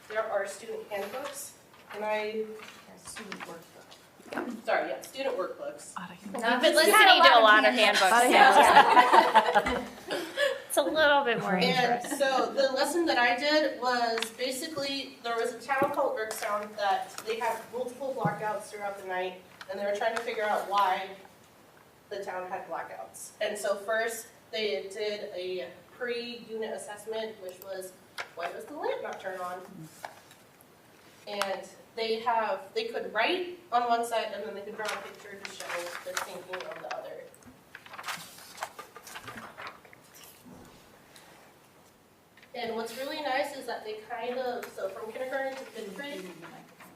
there are student handbooks, and student workbooks. Sorry, yeah, student workbooks. We've been listening to a lot of handbooks. It's a little bit more interesting. And so the lesson that I did was basically there was a town called Erksound that they had multiple blackouts throughout the night, and they were trying to figure out why the town had blackouts. And so first they did a pre-unit assessment, which was why was the lamp not turned on? And they could write on one side, and then they could draw a picture to show the thinking of the other. And what's really nice is that they so from kindergarten to 5th grade.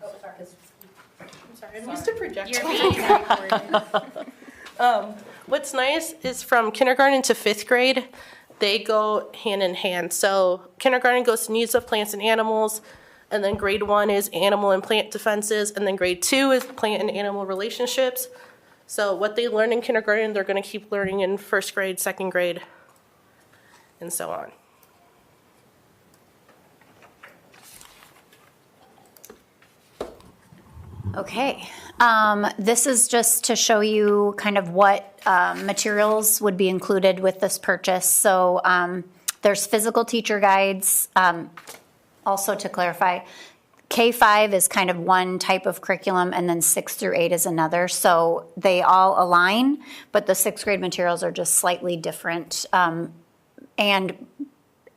Oh, sorry. I'm used to projecting. You're being recorded. What's nice is from kindergarten to 5th grade, they go hand in hand. So kindergarten goes to needs of plants and animals, and then grade 1 is animal and plant defenses, and then grade 2 is plant and animal relationships. So what they learn in kindergarten, they're going to keep learning in 1st grade, 2nd grade, and so on. Okay, this is just to show you kind of what materials would be included with this purchase. So there's physical teacher guides. Also to clarify, K-5 is kind of one type of curriculum, and then 6 through 8 is another. So they all align, but the 6th grade materials are just slightly different. And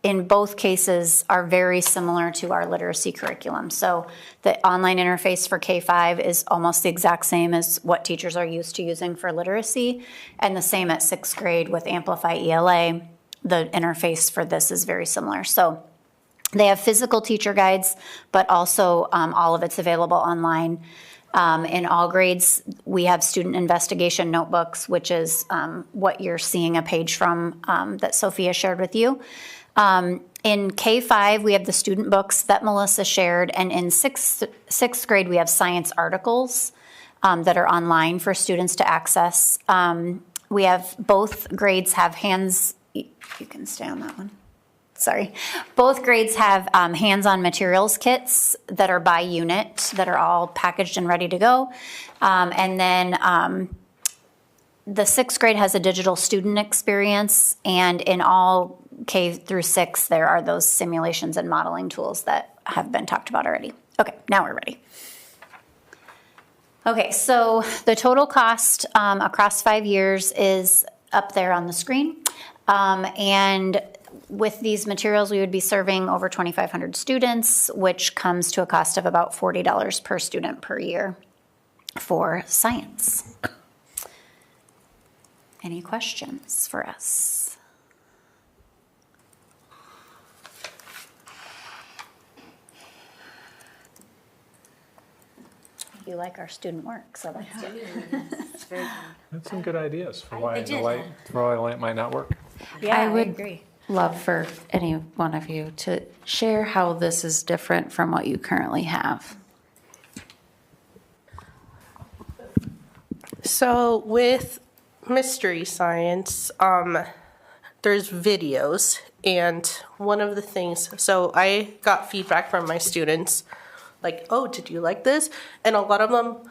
in both cases are very similar to our literacy curriculum. So the online interface for K-5 is almost the exact same as what teachers are used to using for literacy, and the same at 6th grade with Amplify ELA. the interface for this is very similar. So they have physical teacher guides, but also all of it's available online. In all grades, we have student investigation notebooks, which is what you're seeing a page from that Sophia shared with you. In K-5, we have the student books that Melissa shared, and in sixth grade, we have science articles that are online for students to access. We have both grades have hands. You can stay on that one. Sorry. Both grades have hands-on materials kits that are by unit that are all packaged and ready to go. And then the sixth grade has a digital student experience, and in all K through 6, there are those simulations and modeling tools that have been talked about already. Okay, now we're ready. Okay, so the total cost across 5 years is up there on the screen. And with these materials, we would be serving over 2,500 students, which comes to a cost of about $40 per student per year for science. Any questions for us? You like our student work, so that's good. That's some good ideas for why did. the light might not work. Yeah, I would agree. love for any one of you to share how this is different from what you currently have. So with mystery science, there's videos, and one of the things, so I got feedback from my students, like, oh, did you like this? And a lot of them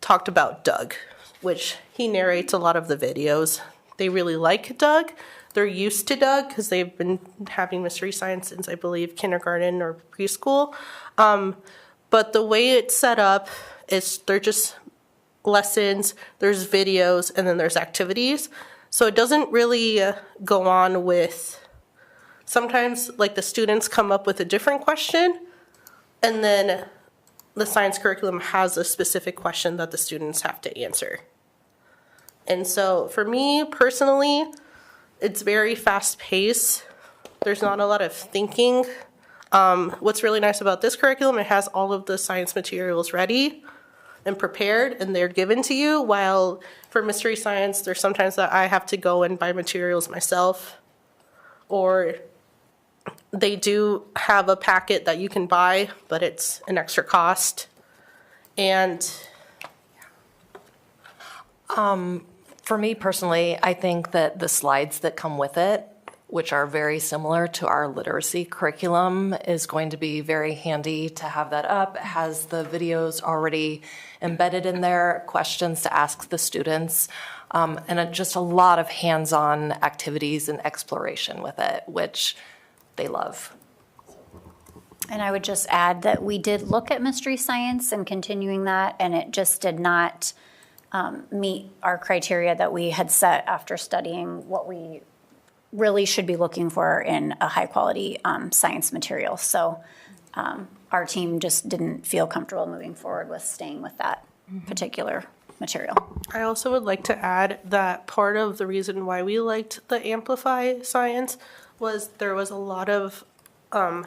talked about Doug, which he narrates a lot of the videos. They really like Doug. They're used to Doug because they've been having mystery science since, I believe, kindergarten or preschool. But the way it's set up is they're just lessons, there's videos, and then there's activities. So it doesn't really go on with, sometimes like the students come up with a different question, and then the science curriculum has a specific question that the students have to answer. And so for me personally, it's very fast paced. There's not a lot of thinking. What's really nice about this curriculum, it has all of the science materials ready and prepared, and they're given to you, while for mystery science, there's sometimes that I have to go and buy materials myself, or they do have a packet that you can buy, but it's an extra cost. And for me personally, I think that the slides that come with it, which are very similar to our literacy curriculum, is going to be very handy to have that up. It has the videos already embedded in there, questions to ask the students, and just a lot of hands-on activities and exploration with it, which they love. And I would just add that we did look at mystery science and continuing that, and it just did not meet our criteria that we had set after studying what we really should be looking for in a high-quality science material. So our team just didn't feel comfortable moving forward with staying with that particular material. I also would like to add that part of the reason why we liked the Amplify Science was there was a lot of how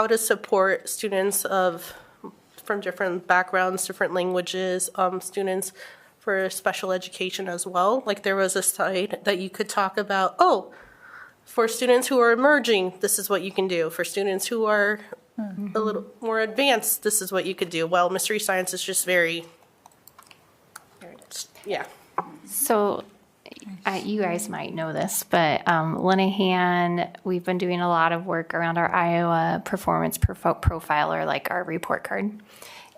to support students from different backgrounds, different languages, students for special education as well. Like there was a site that you could talk about, for students who are emerging, this is what you can do. For students who are a little more advanced, this is what you could do. Well, mystery science is just very, yeah. So you guys might know this, but Linehan, we've been doing a lot of work around our Iowa performance profiler, like our report card.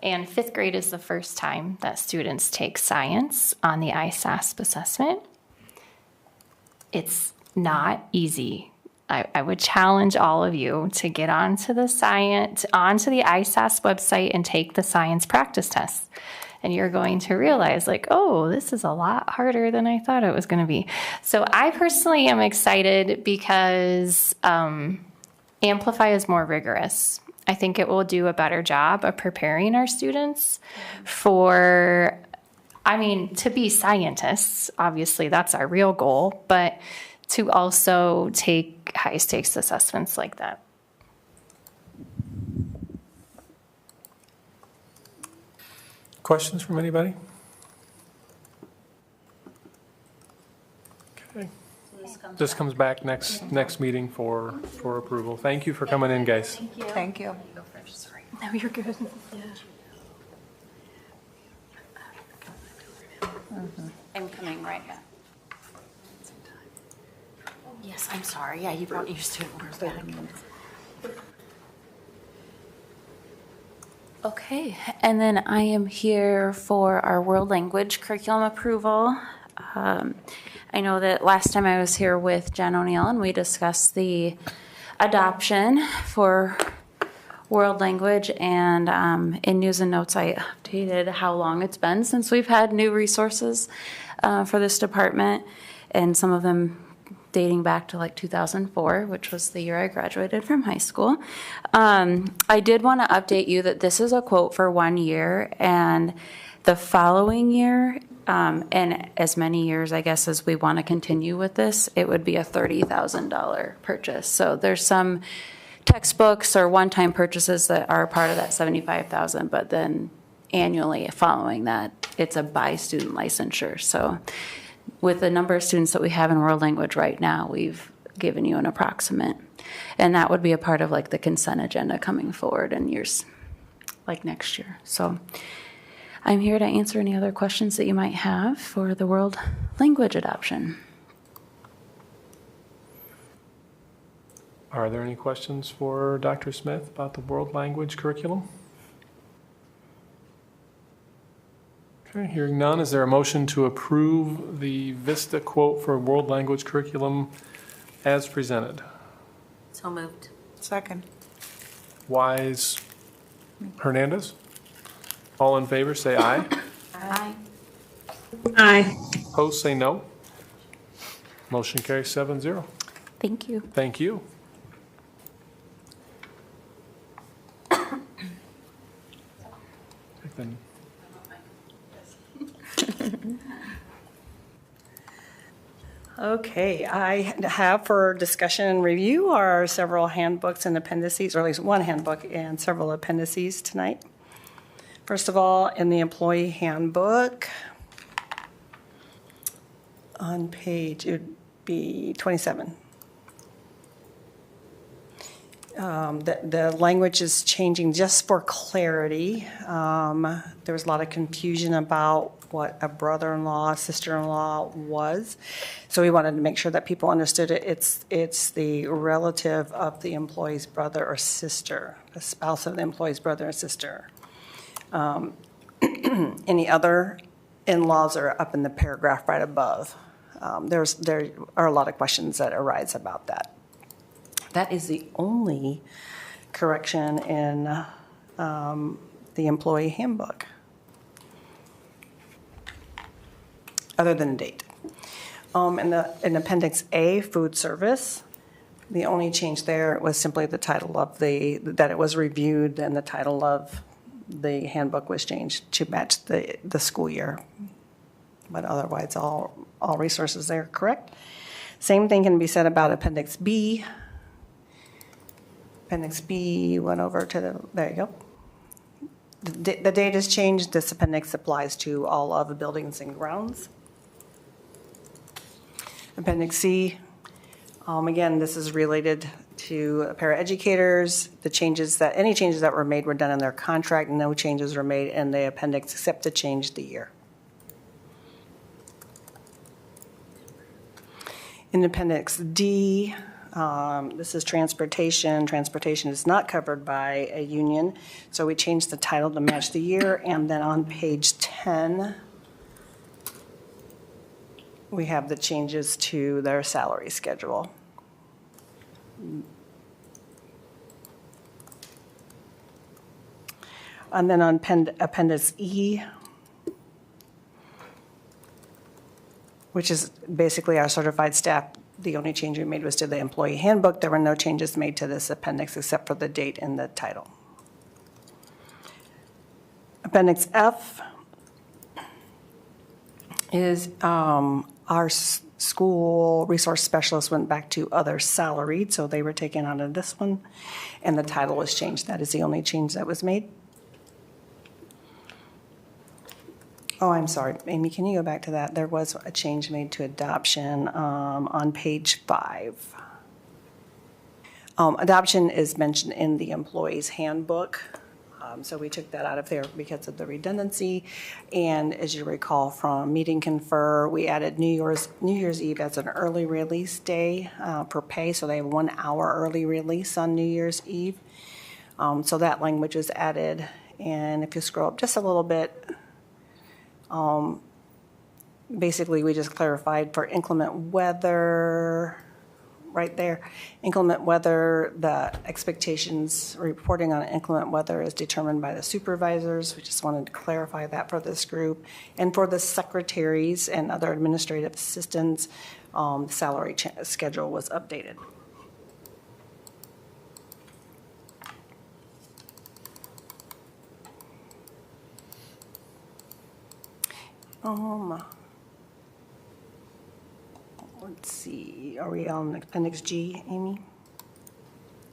And 5th grade is the first time that students take science on the ISASP assessment. It's not easy. I would challenge all of you to get onto the ISASP website and take the science practice test. And you're going to realize, this is a lot harder than I thought it was going to be. So I personally am excited because Amplify is more rigorous. I think it will do a better job of preparing our students for I mean, to be scientists, obviously that's our real goal, but to also take high stakes assessments like that. Questions from anybody? Okay. This comes back next meeting for approval. Thank you for coming in, guys. Thank you. No, you're good. I'm coming right back. Yes, I'm sorry. Yeah, you brought your student work back. Okay, and then I am here for our world language curriculum approval. I know that last time I was here with Jen O'Neill and we discussed the adoption for world language, and in news and notes I updated how long it's been since we've had new resources for this department, and some of them dating back to like 2004, which was the year I graduated from high school. I did want to update you that this is a quote for 1 year, and the following year, and as many years, I guess, as we want to continue with this, it would be a $30,000 purchase. So there's some textbooks or one-time purchases that are part of that $75,000, but then annually following that, it's a by student licensure. So with the number of students that we have in world language right now, we've given you an approximate. And that would be a part of like the consent agenda coming forward in years like next year. So I'm here to answer any other questions that you might have for the world language adoption. Are there any questions for Dr. Smith about the world language curriculum? Okay, hearing none, is there a motion to approve the VISTA quote for world language curriculum as presented? So moved. Second. Wise, Hernandez? All in favor, say aye. Aye. Aye. Opposed, say no. Motion carries 7-0. Thank you. Thank you. Then Okay, I have for discussion and review are several handbooks and appendices, or at least one handbook and several appendices tonight. First of all, in the employee handbook, on page, it would be 27. The language is changing just for clarity. There was a lot of confusion about what a brother-in-law, sister-in-law was. So we wanted to make sure that people understood it. It's the relative of the employee's brother or sister, the spouse of the employee's brother or sister. Any other in-laws are up in the paragraph right above. There are a lot of questions that arise about that. That is the only correction in the employee handbook, other than a date. In Appendix A, food service, the only change there was simply the title of that it was reviewed, and the title of the handbook was changed to match the school year. But otherwise, all resources there are correct. Same thing can be said about Appendix B. Appendix B went over to there you go. The date is changed. This appendix applies to all of the buildings and grounds. Appendix C, again, this is related to paraeducators. Any changes that were made were done in their contract. No changes were made in the appendix except to change the year. In Appendix D, this is transportation. Transportation is not covered by a union, so we changed the title to match the year. And then on page 10, we have the changes to their salary schedule. And then on Appendix E, which is basically our certified staff, the only change we made was to the employee handbook. There were no changes made to this appendix except for the date and the title. Appendix F, is our school resource specialist went back to other salaried, so they were taken out of this one, and the title was changed. That is the only change that was made. Oh, I'm sorry, Amy, can you go back to that? There was a change made to adoption on page 5. Adoption is mentioned in the employee's handbook. So we took that out of there because of the redundancy. And as you recall from meeting confer, we added New Year's Eve as an early release day for pay. So they have 1 hour early release on New Year's Eve. So that language is added. And if you scroll up just a little bit, basically we just clarified for inclement weather, right there. Inclement weather, the expectations reporting on inclement weather is determined by the supervisors. We just wanted to clarify that for this group. And for the secretaries and other administrative assistants, the salary schedule was updated. Let's see, are we on Appendix G, Amy?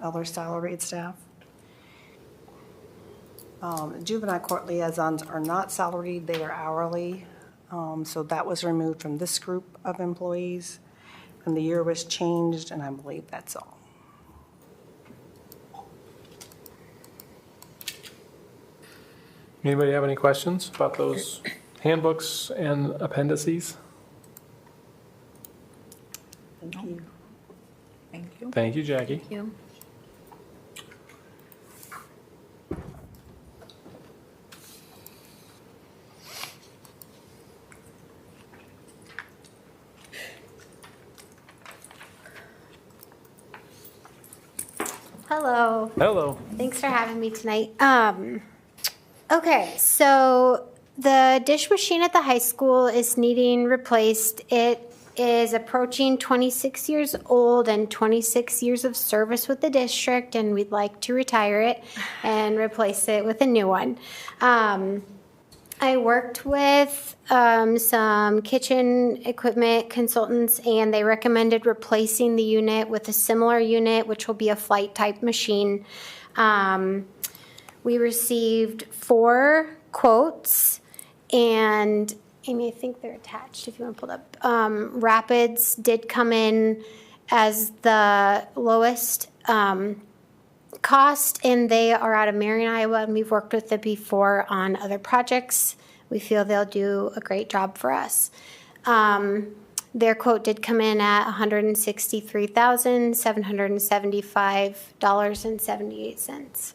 Other salaried staff? Juvenile court liaisons are not salaried, they are hourly. So that was removed from this group of employees. And the year was changed, and I believe that's all. Anybody have any questions about those handbooks and appendices? Thank you. Thank you. Thank you, Jackie. Thank you. Hello. Hello. Thanks for having me tonight. Okay, so the dish machine at the high school is needing replaced. It is approaching 26 years old and 26 years of service with the district, and we'd like to retire it and replace it with a new one. I worked with some kitchen equipment consultants, and they recommended replacing the unit with a similar unit, which will be a flight type machine. We received 4 quotes, and Amy, I think they're attached if you want to pull it up. Rapids did come in as the lowest cost, and they are out of Marion, Iowa, and we've worked with them before on other projects. We feel they'll do a great job for us. Their quote did come in at $163,775.78.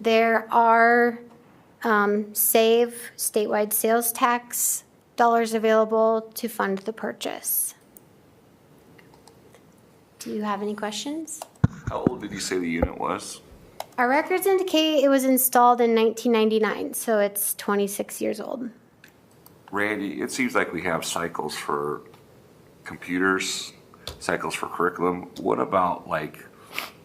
There are SAVE statewide sales tax dollars available to fund the purchase. Do you have any questions? How old did you say the unit was? Our records indicate it was installed in 1999, so it's 26 years old. Randy, it seems like we have cycles for computers, cycles for curriculum. What about like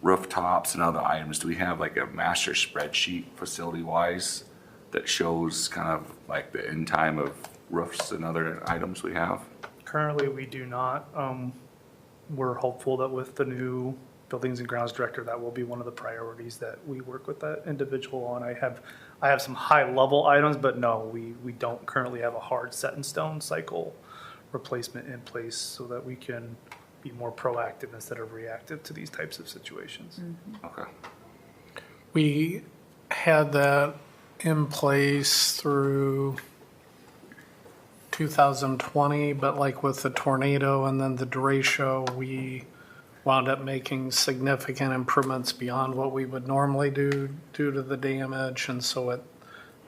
rooftops and other items? Do we have like a master spreadsheet facility-wise that shows kind of like the end time of roofs and other items we have? Currently, we do not. We're hopeful that with the new Buildings and Grounds Director, that will be one of the priorities that we work with that individual on. I have some high-level items, but no, we don't currently have a hard set-in-stone cycle replacement in place so that we can be more proactive instead of reactive to these types of situations. Mm-hmm. Okay. We had that in place through 2020, but like with the tornado and then the derecho, we wound up making significant improvements beyond what we would normally do due to the damage. And so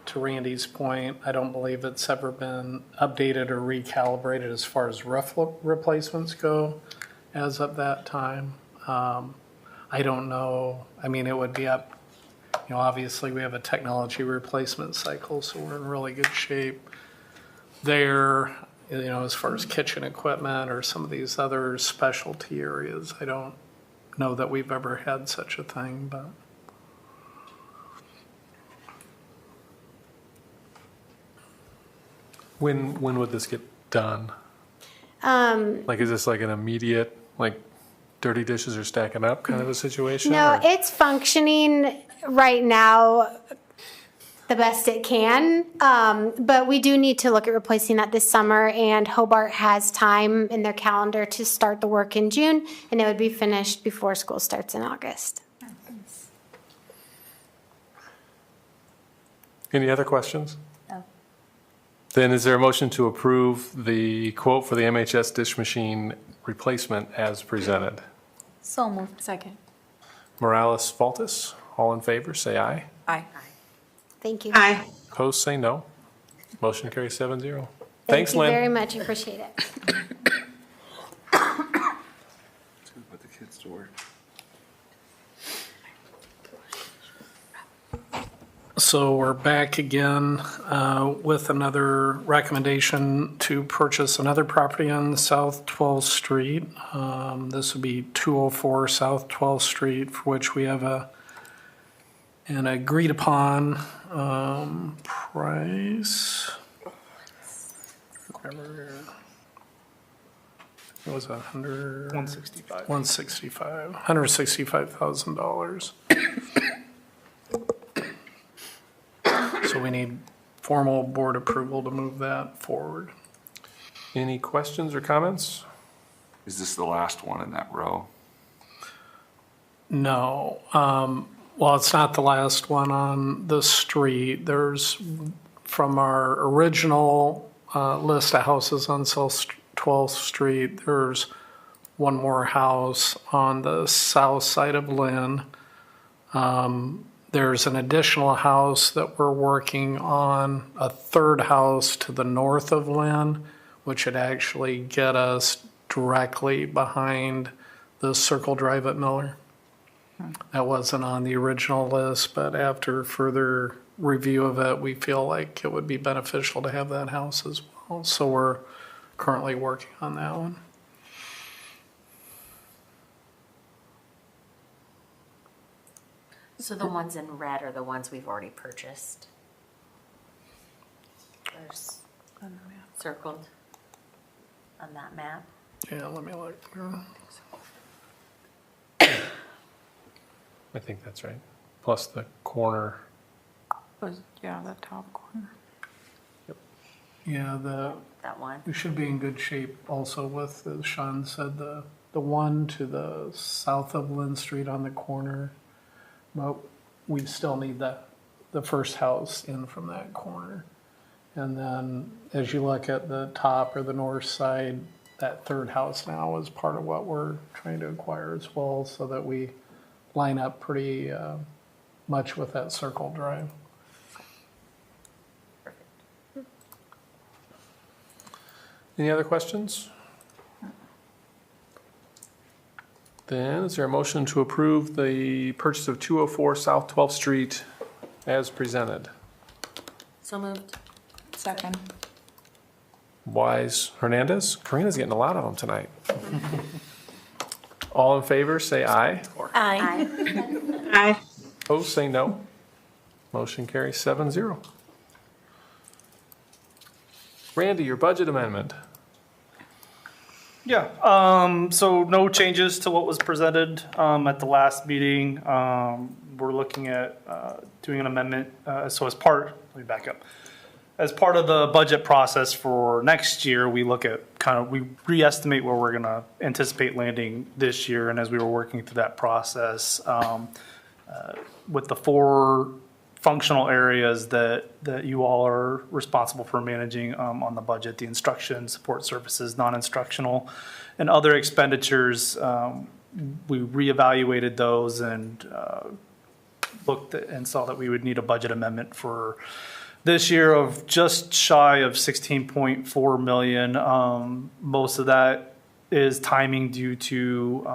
to Randy's point, I don't believe it's ever been updated or recalibrated as far as roof replacements go as of that time. I don't know. I mean, it would be up, obviously we have a technology replacement cycle, so we're in really good shape there. As far as kitchen equipment or some of these other specialty areas, I don't know that we've ever had such a thing, but. When would this get done? Like, is this like an immediate, like, dirty dishes are stacking up kind of a situation? No, or- it's functioning right now the best it can. But we do need to look at replacing that this summer, and Hobart has time in their calendar to start the work in June, and it would be finished before school starts in August. Any other questions? No. Then is there a motion to approve the quote for the MHS dish machine replacement as presented? So moved. Second. Morales, Faltis, all in favor, say aye. Aye. Thank you. Aye. Opposed, say no. Motion carries 7-0. Thank Thanks, you Lynn. very much. Appreciate it. Put the kids to work. So we're back again with another recommendation to purchase another property on South 12th Street. This would be 204 South 12th Street, for which we have an agreed upon price. It was $165. $165,000. So we need formal board approval to move that forward. Any questions or comments? Is this the last one in that row? No. Well, it's not the last one on the street. There's, from our original list of houses on South 12th Street, there's one more house on the south side of Lynn. There's an additional house that we're working on, a third house to the north of Lynn, which would actually get us directly behind the Circle Drive at Miller. That wasn't on the original list, but after further review of it, we feel like it would be beneficial to have that house as well. So we're currently working on that one. So the ones in red are the ones we've already purchased? There's circled on that map? Yeah, let me look. I think that's right. Plus the corner. Yeah, the top corner. Yeah, That one? we should be in good shape also with, as Sean said, the one to the south of Lynn Street on the corner. But we still need the first house in from that corner. And then as you look at the top or the north side, that third house now is part of what we're trying to acquire as well, so that we line up pretty much with that Circle Drive. Any other questions? Then is there a motion to approve the purchase of 204 South 12th Street as presented? So moved. Second. Wise, Hernandez? Karina's getting a lot of them tonight. All in favor, say aye. Aye. Aye. Opposed, say no. Motion carries 7-0. Randy, your budget amendment. Yeah, so no changes to what was presented at the last meeting. We're looking at doing an amendment, so as part, let me back up. As part of the budget process for next year, we look at we reestimate where we're gonna anticipate landing this year, and as we were working through that process, with the 4 functional areas that you all are responsible for managing on the budget, the instruction, support services, non-instructional, and other expenditures. We reevaluated those and looked at and saw that we would need a budget amendment for this year of just shy of 16.4 million. Most of that is timing due to,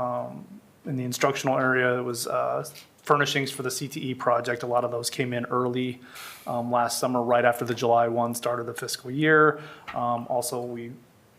in the instructional area, it was furnishings for the CTE project. A lot of those came in early last summer, right after the July 1 start of the fiscal year. Also, we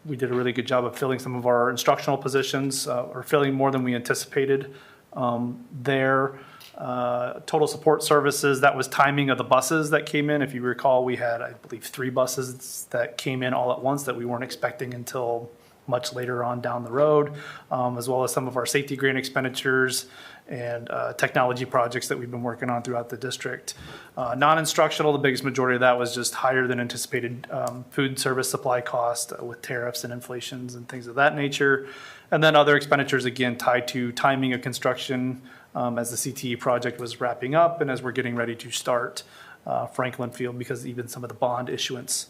did a really good job of filling some of our instructional positions, or filling more than we anticipated there. Total support services, that was timing of the buses that came in. If you recall, we had, I believe, 3 buses that came in all at once that we weren't expecting until much later on down the road, as well as some of our safety grant expenditures and technology projects that we've been working on throughout the district. Non-instructional, the biggest majority of that was just higher than anticipated food service supply cost with tariffs and inflations and things of that nature. And then other expenditures, again, tied to timing of construction as the CTE project was wrapping up and as we're getting ready to start Franklin Field, because even some of the bond issuance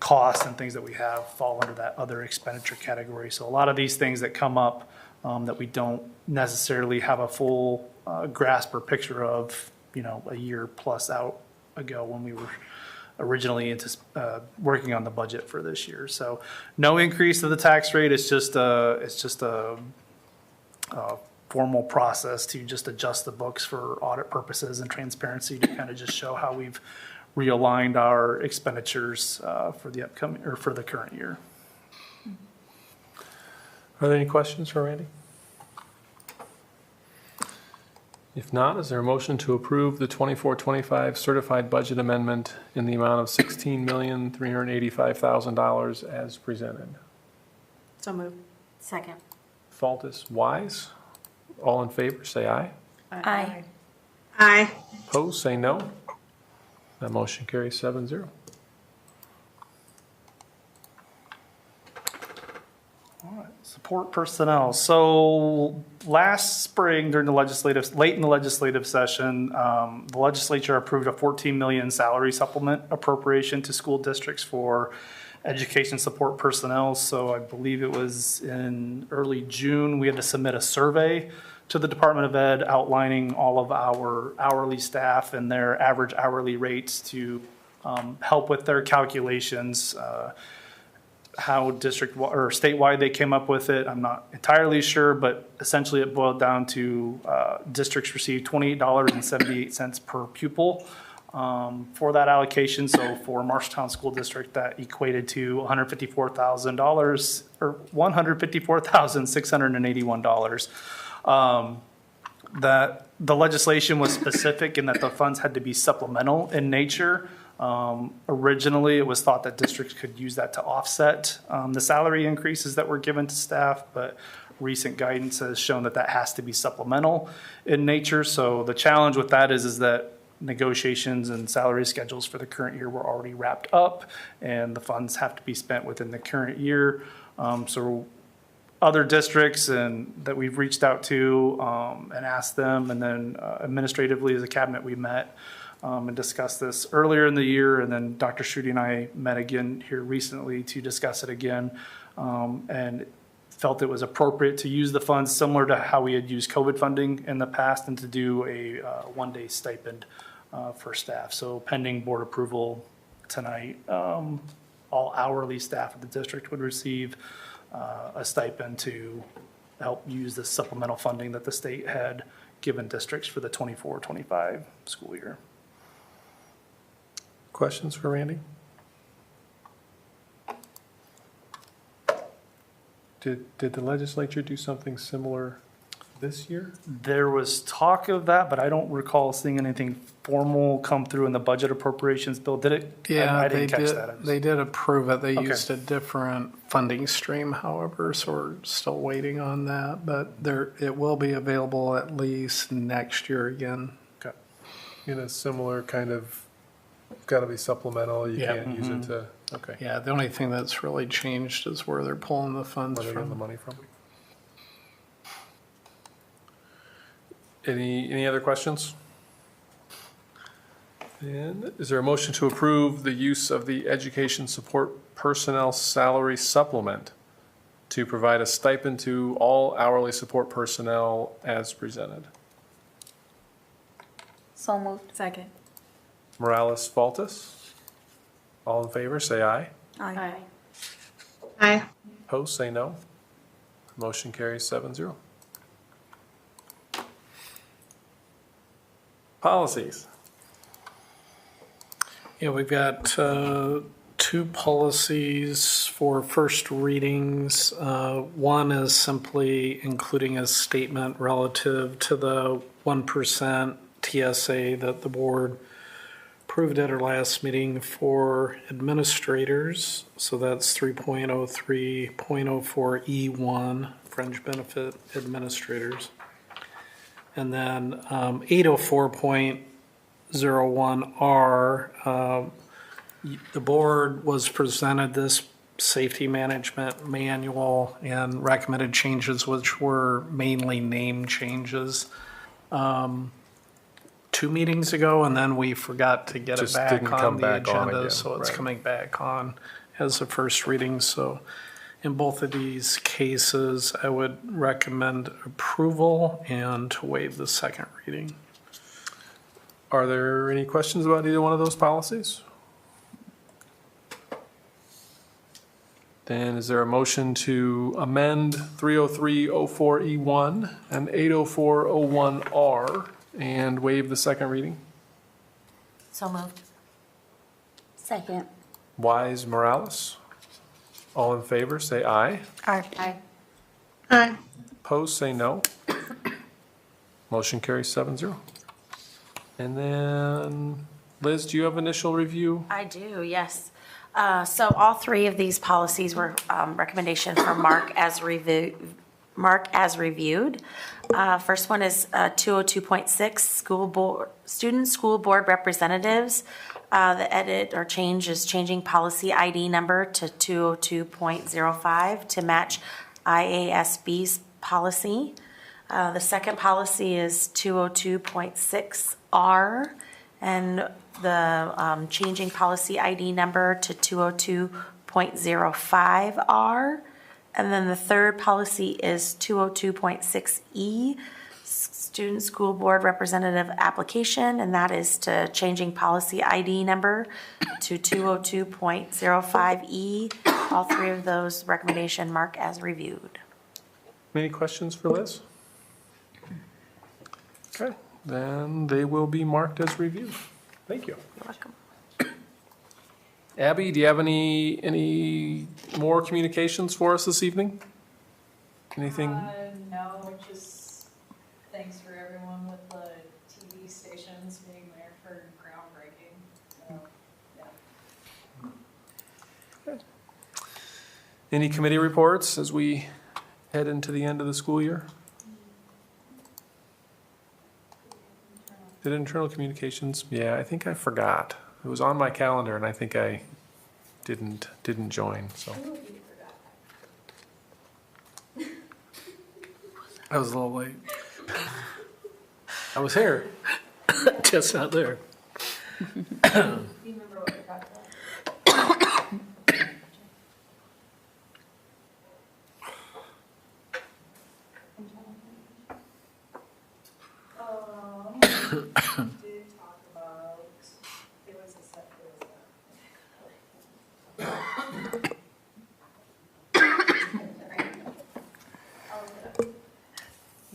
costs and things that we have fall under that other expenditure category. So a lot of these things that come up that we don't necessarily have a full grasp or picture of, a year plus out ago when we were originally working on the budget for this year. So no increase of the tax rate. It's just a formal process to just adjust the books for audit purposes and transparency to kind of just show how we've realigned our expenditures for the upcoming or for the current year. Are there any questions for Randy? If not, is there a motion to approve the 24-25 certified budget amendment in the amount of $16,385,000 as presented? So moved. Second. Faultus, Wise. All in favor, say aye. Aye. Aye. Opposed, say no. That motion carries 7-0. Support personnel. So last spring during late in the legislative session, the legislature approved a 14 million salary supplement appropriation to school districts for education support personnel. So I believe it was in early June, we had to submit a survey to the Department of Ed outlining all of our hourly staff and their average hourly rates to help with their calculations. How district or statewide they came up with it, I'm not entirely sure, but essentially it boiled down to districts receive $28.78 per pupil for that allocation. So for Marshalltown School District, that equated to $154,000 or $154,681. That the legislation was specific in that the funds had to be supplemental in nature. Originally, it was thought that districts could use that to offset the salary increases that were given to staff, but recent guidance has shown that that has to be supplemental in nature. So the challenge with that is that negotiations and salary schedules for the current year were already wrapped up, and the funds have to be spent within the current year. So other districts and that we've reached out to and asked them, and then administratively as a cabinet we met and discussed this earlier in the year, and then Dr. Schutte and I met again here recently to discuss it again, and felt it was appropriate to use the funds similar to how we had used COVID funding in the past, and to do a one-day stipend for staff. So pending board approval tonight, all hourly staff at the district would receive a stipend to help use the supplemental funding that the state had given districts for the 24-25 school year. Questions for Randy? Did the legislature do something similar this year? There was talk of that, but I don't recall seeing anything formal come through in the budget appropriations bill. Did it? Yeah, I didn't catch that. They did approve it. They Okay. used a different funding stream, however, so we're still waiting on that. But it will be available at least next year again. Okay. In a similar kind of, got to be supplemental, you Yeah. can't use it to, okay. Yeah, the only thing that's really changed is where they're pulling the funds Where they get from. the money from. Any other questions? And is there a motion to approve the use of the education support personnel salary supplement to provide a stipend to all hourly support personnel as presented? So moved. Second. Morales, Faltus. All in favor, say aye. Aye. Aye. Opposed, say no. Motion carries 7-0. Policies. Yeah, we've got two policies for first readings. One is simply including a statement relative to the 1% TSA that the board approved at our last meeting for administrators. So that's 3.03.04E1, fringe benefit administrators. And then 804.01R, the board was presented this safety management manual and recommended changes, which were mainly name changes, 2 meetings ago, and then we forgot to get it Just back didn't come on the back on agenda, again, so it's right. coming back on as a first reading. So in both of these cases, I would recommend approval and to waive the second reading. Are there any questions about either one of those policies? Then is there a motion to amend 303.04E1 and 804.01R and waive the second reading? So moved. Second. Wise, Morales? All in favor, say aye. Aye. Aye. Opposed, say no. Motion carries 7-0. And then, Liz, do you have initial review? I do, yes. So all three of these policies were recommendation for Mark as reviewed. First one is 202.6 school board student school board representatives. The edit or change is changing policy ID number to 202.05 to match IASB's policy. The second policy is 202.6R, and the changing policy ID number to 202.05R. And then the third policy is 202.6E, student school board representative application, and that is to changing policy ID number to 202.05E. All three of those recommendation mark as reviewed. Any questions for Liz? Okay, then they will be marked as reviewed. Thank you. You're welcome. Abby, do you have any more communications for us this evening? Anything? No, just thanks for everyone with the TV stations being there for groundbreaking. So, yeah. Any committee reports as we head into the end of the school year? Did internal communications? Yeah, I think I forgot. It was on my calendar and I think I didn't join, so. I was a little late. I was here, just not there. Do you remember what we talked about? Did talk about, it was a set,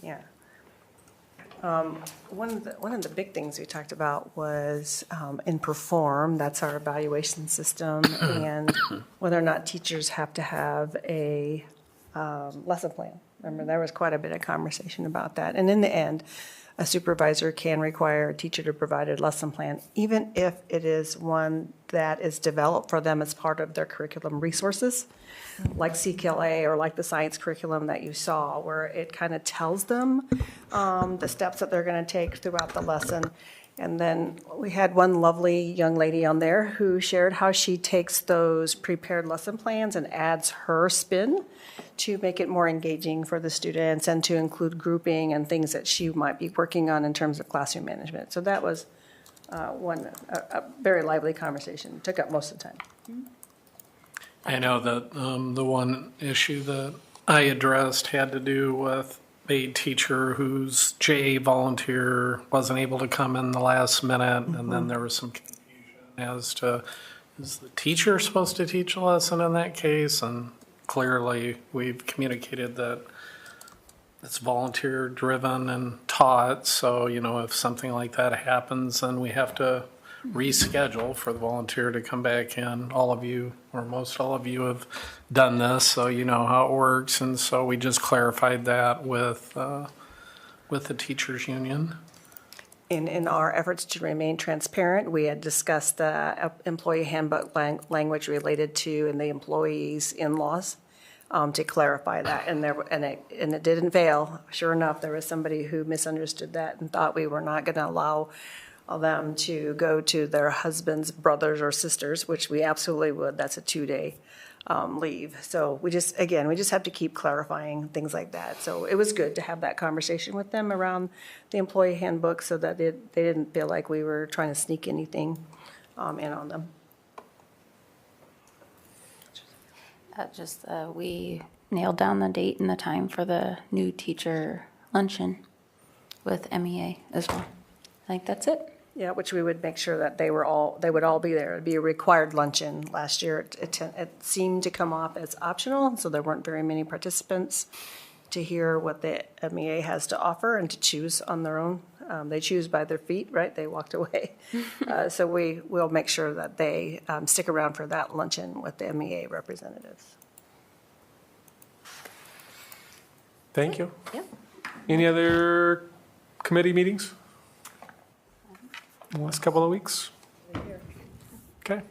Yeah. One of the big things we talked about was in Perform, that's our evaluation system, and whether or not teachers have to have a lesson plan. Remember, there was quite a bit of conversation about that. And in the end, a supervisor can require a teacher to provide a lesson plan, even if it is one that is developed for them as part of their curriculum resources, like CKLA or like the science curriculum that you saw, where it kind of tells them the steps that they're going to take throughout the lesson. And then we had one lovely young lady on there who shared how she takes those prepared lesson plans and adds her spin to make it more engaging for the students and to include grouping and things that she might be working on in terms of classroom management. So that was a very lively conversation. Took up most of the time. I know that the one issue that I addressed had to do with a teacher whose JA volunteer wasn't able to come in the last minute, and then there was some confusion as to, is the teacher supposed to teach a lesson in that case? And clearly, we've communicated that it's volunteer-driven and taught, so, if something like that happens, then we have to reschedule for the volunteer to come back in. All of you, or most all of you, have done this, so you know how it works. And so we just clarified that with the teachers union. In our efforts to remain transparent, we had discussed the employee handbook language related to and the employees' in-laws to clarify that, and it didn't fail. Sure enough, there was somebody who misunderstood that and thought we were not going to allow them to go to their husband's brothers or sisters, which we absolutely would. That's a 2-day leave. So we just have to keep clarifying things like that. So it was good to have that conversation with them around the employee handbook so that they didn't feel like we were trying to sneak anything in on them. We nailed down the date and the time for the new teacher luncheon with MEA as well. I think that's it. Yeah, which we would make sure that they would all be there. It'd be a required luncheon. Last year, it seemed to come off as optional, so there weren't very many participants to hear what the MEA has to offer and to choose on their own. They choose by their feet, right? They walked away. So we will make sure that they stick around for that luncheon with the MEA representatives. Thank you. Yep. Any other committee meetings? In the last couple of weeks? Okay.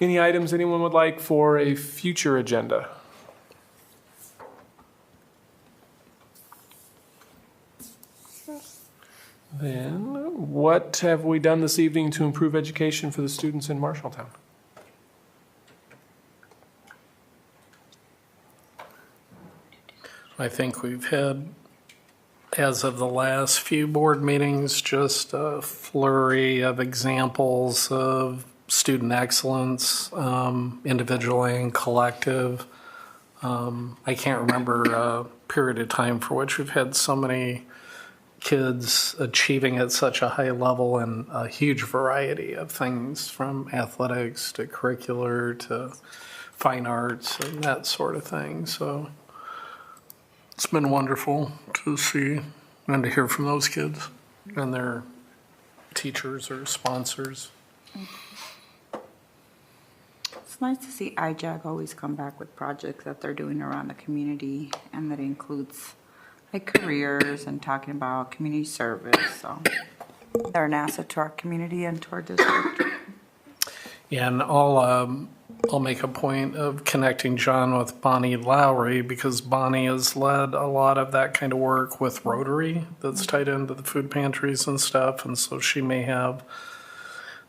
Any items anyone would like for a future agenda? Then, what have we done this evening to improve education for the students in Marshalltown? I think we've had, as of the last few board meetings, just a flurry of examples of student excellence, individual and collective. I can't remember a period of time for which we've had so many kids achieving at such a high level in a huge variety of things, from athletics to curricular to fine arts and that sort of thing. So it's been wonderful to see and to hear from those kids and their teachers or sponsors. It's nice to see IJAG always come back with projects that they're doing around the community, and that includes like careers and talking about community service. So they're an asset to our community and to our district. Yeah, and I'll make a point of connecting John with Bonnie Lowry, because Bonnie has led a lot of that kind of work with Rotary that's tied into the food pantries and stuff, and so she may have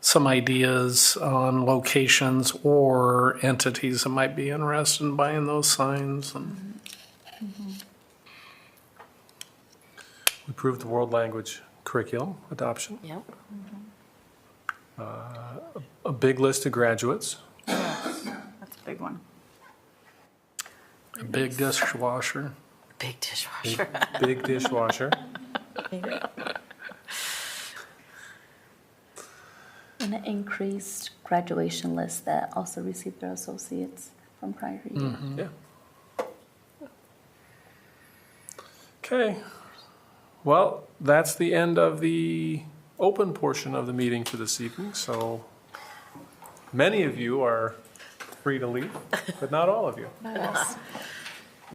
some ideas on locations or entities that might be interested in buying those signs. And We approved the world language curriculum adoption. Yep. A big list of graduates. Yes, that's a big one. a big dishwasher. Big dishwasher. Big dishwasher. And an increased graduation list that also received their associates from prior years. Mm-hmm. Yeah. Okay. Well, that's the end of the open portion of the meeting for this evening. So many of you are free to leave, but not all of you. Not us.